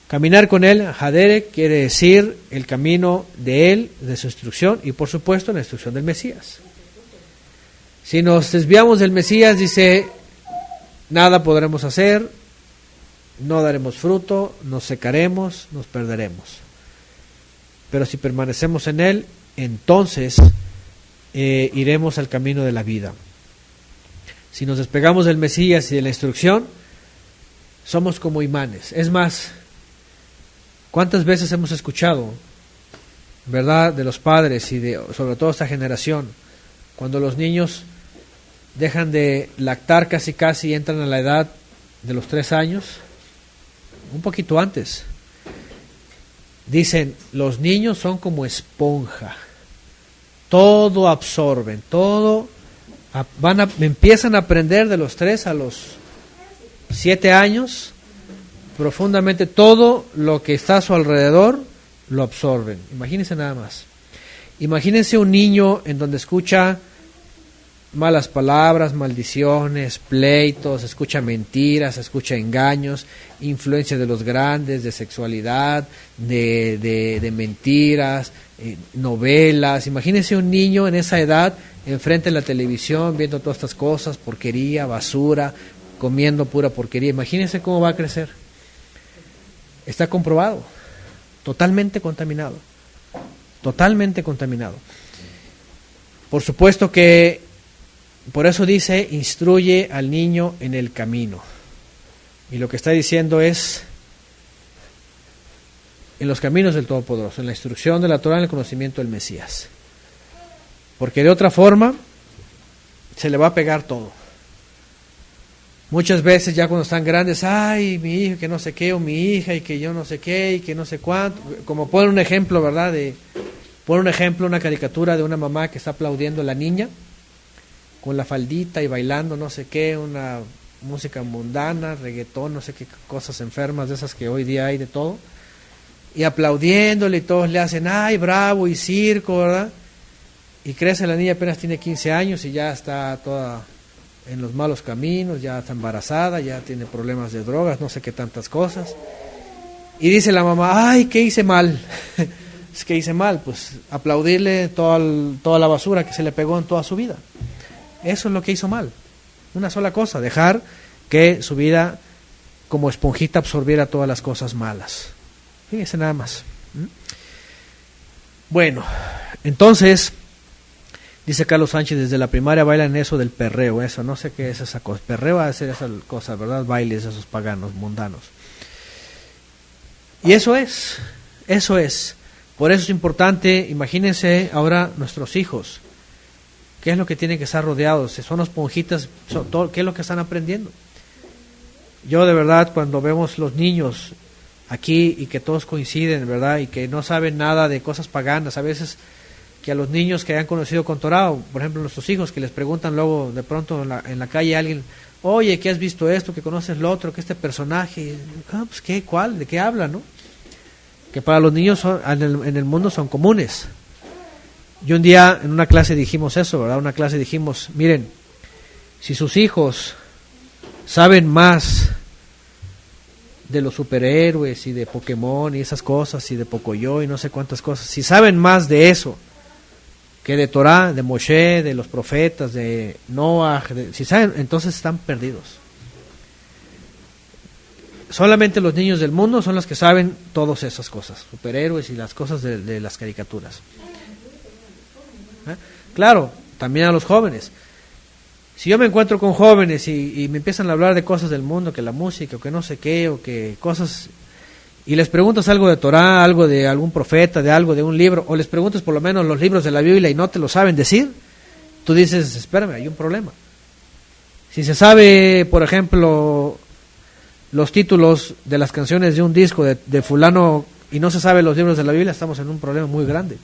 Caminar con él, Hadere, quiere decir el camino de él, de su instrucción, y por supuesto la instrucción del Mesías. Si nos desviamos del Mesías, dice, nada podremos hacer, no daremos fruto, nos secaremos, nos perderemos. Pero si permanecemos en él, entonces iremos al camino de la vida. Si nos despegamos del Mesías y de la instrucción, somos como imanes. Es más, ¿cuántas veces hemos escuchado, verdad, de los padres y de sobre todo esta generación, cuando los niños dejan de lactar casi y entran a la edad de los 3 años, un poquito antes, dicen, los niños son como esponja, todo absorben, todo empiezan a aprender de los 3 a los 7 años, profundamente todo lo que está a su alrededor lo absorben. Imagínense nada más. Imagínense un niño en donde escucha malas palabras, maldiciones, pleitos, escucha mentiras, escucha engaños, influencia de los grandes, de sexualidad, de mentiras, novelas. Imagínense un niño en esa edad enfrente de la televisión viendo todas estas cosas, porquería, basura, comiendo pura porquería. Imagínense cómo va a crecer. Está comprobado, totalmente contaminado. Por supuesto que por eso dice, instruye al niño en el camino. Y lo que está diciendo es, en los caminos del Todopoderoso, en la instrucción de la Torah, en el conocimiento del Mesías. Porque de otra forma, se le va a pegar todo. Muchas veces ya cuando están grandes, ay, mi hijo que no sé qué, o mi hija y que yo no sé qué, y que no sé cuánto. Como ponen un ejemplo, ¿verdad? Una caricatura de una mamá que está aplaudiendo a la niña, con la faldita y bailando no sé qué, una música mundana, reggaetón, no sé qué cosas enfermas de esas que hoy día hay de todo, y aplaudiéndole y todos le hacen, ay, bravo, y circo, ¿verdad? Y crece la niña, apenas tiene 15 años y ya está toda en los malos caminos, ya está embarazada, ya tiene problemas de drogas, no sé qué tantas cosas. Y dice la mamá, ay, ¿qué hice mal? Es que hice mal, pues aplaudirle toda la basura que se le pegó en toda su vida. Eso es lo que hizo mal. Una sola cosa, dejar que su vida como esponjita absorbiera todas las cosas malas. Fíjense nada más. Bueno, entonces, dice Carlos Sánchez, desde la primaria bailan eso del perreo, eso, no sé qué es esa cosa. Perreo va a ser esa cosa, ¿verdad? Bailes esos paganos, mundanos. Y eso es. Por eso es importante, imagínense ahora nuestros hijos. ¿Qué es lo que tienen que estar rodeados? Si son esponjitas, ¿qué es lo que están aprendiendo? Yo de verdad, cuando vemos los niños aquí y que todos coinciden, ¿verdad? Y que no saben nada de cosas paganas, a veces que a los niños que han conocido con Torah, por ejemplo nuestros hijos, que les preguntan luego de pronto en la calle a alguien, oye, ¿qué has visto esto? ¿Qué conoces lo otro? ¿Qué este personaje? Pues ¿qué? ¿Cuál? ¿De qué habla? ¿No? Que para los niños en el mundo son comunes. Y un día en una clase dijimos eso, ¿verdad? Dijimos, miren, si sus hijos saben más de los superhéroes y de Pokémon y esas cosas y de Pocoyo y no sé cuántas cosas, si saben más de eso que de Torah, de Moshe, de los profetas, de Noah, si saben, entonces están perdidos. Solamente los niños del mundo son los que saben todas esas cosas, superhéroes y las cosas de las caricaturas. Claro, también a los jóvenes. Si yo me encuentro con jóvenes y me empiezan a hablar de cosas del mundo, que la música, o que no sé qué, o que cosas, y les preguntas algo de Torá, algo de algún profeta, de algo, de un libro, o les preguntas por lo menos los libros de la Biblia y no te lo saben decir, tú dices, espérame, hay un problema. Si se sabe, por ejemplo, los títulos de las canciones de un disco de fulano y no se sabe los libros de la Biblia, estamos en un problema muy grande.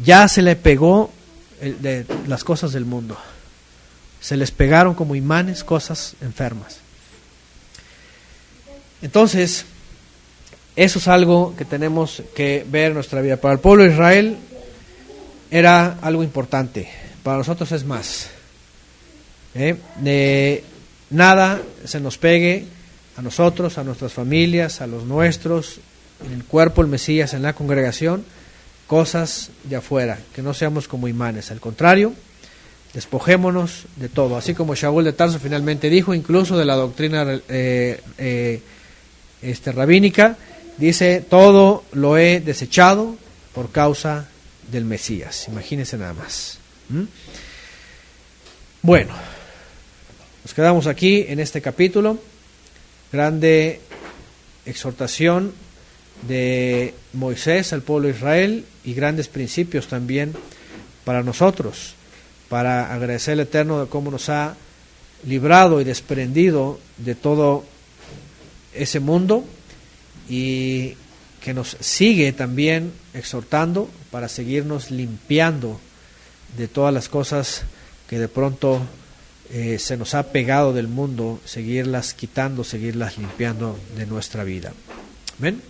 Ya se le pegó de las cosas del mundo. Se les pegaron como imanes cosas enfermas. Entonces, eso es algo que tenemos que ver en nuestra vida. Para el pueblo de Israel era algo importante. Para nosotros es más. Nada se nos pegue a nosotros, a nuestras familias, a los nuestros, en el cuerpo, el Mesías, en la congregación, cosas de afuera, que no seamos como imanes. Al contrario, despojémonos de todo. Así como Shaul de Tarso finalmente dijo, incluso de la doctrina rabínica, dice, todo lo he desechado por causa del Mesías. Imagínense nada más. Bueno, nos quedamos aquí en este capítulo. Grande exhortación de Moisés al pueblo de Israel y grandes principios también para nosotros, para agradecer al Eterno de cómo nos ha librado y desprendido de todo ese mundo y que nos sigue también exhortando para seguirnos limpiando de todas las cosas que de pronto se nos ha pegado del mundo, seguirlas quitando, seguirlas limpiando de nuestra vida. Amén.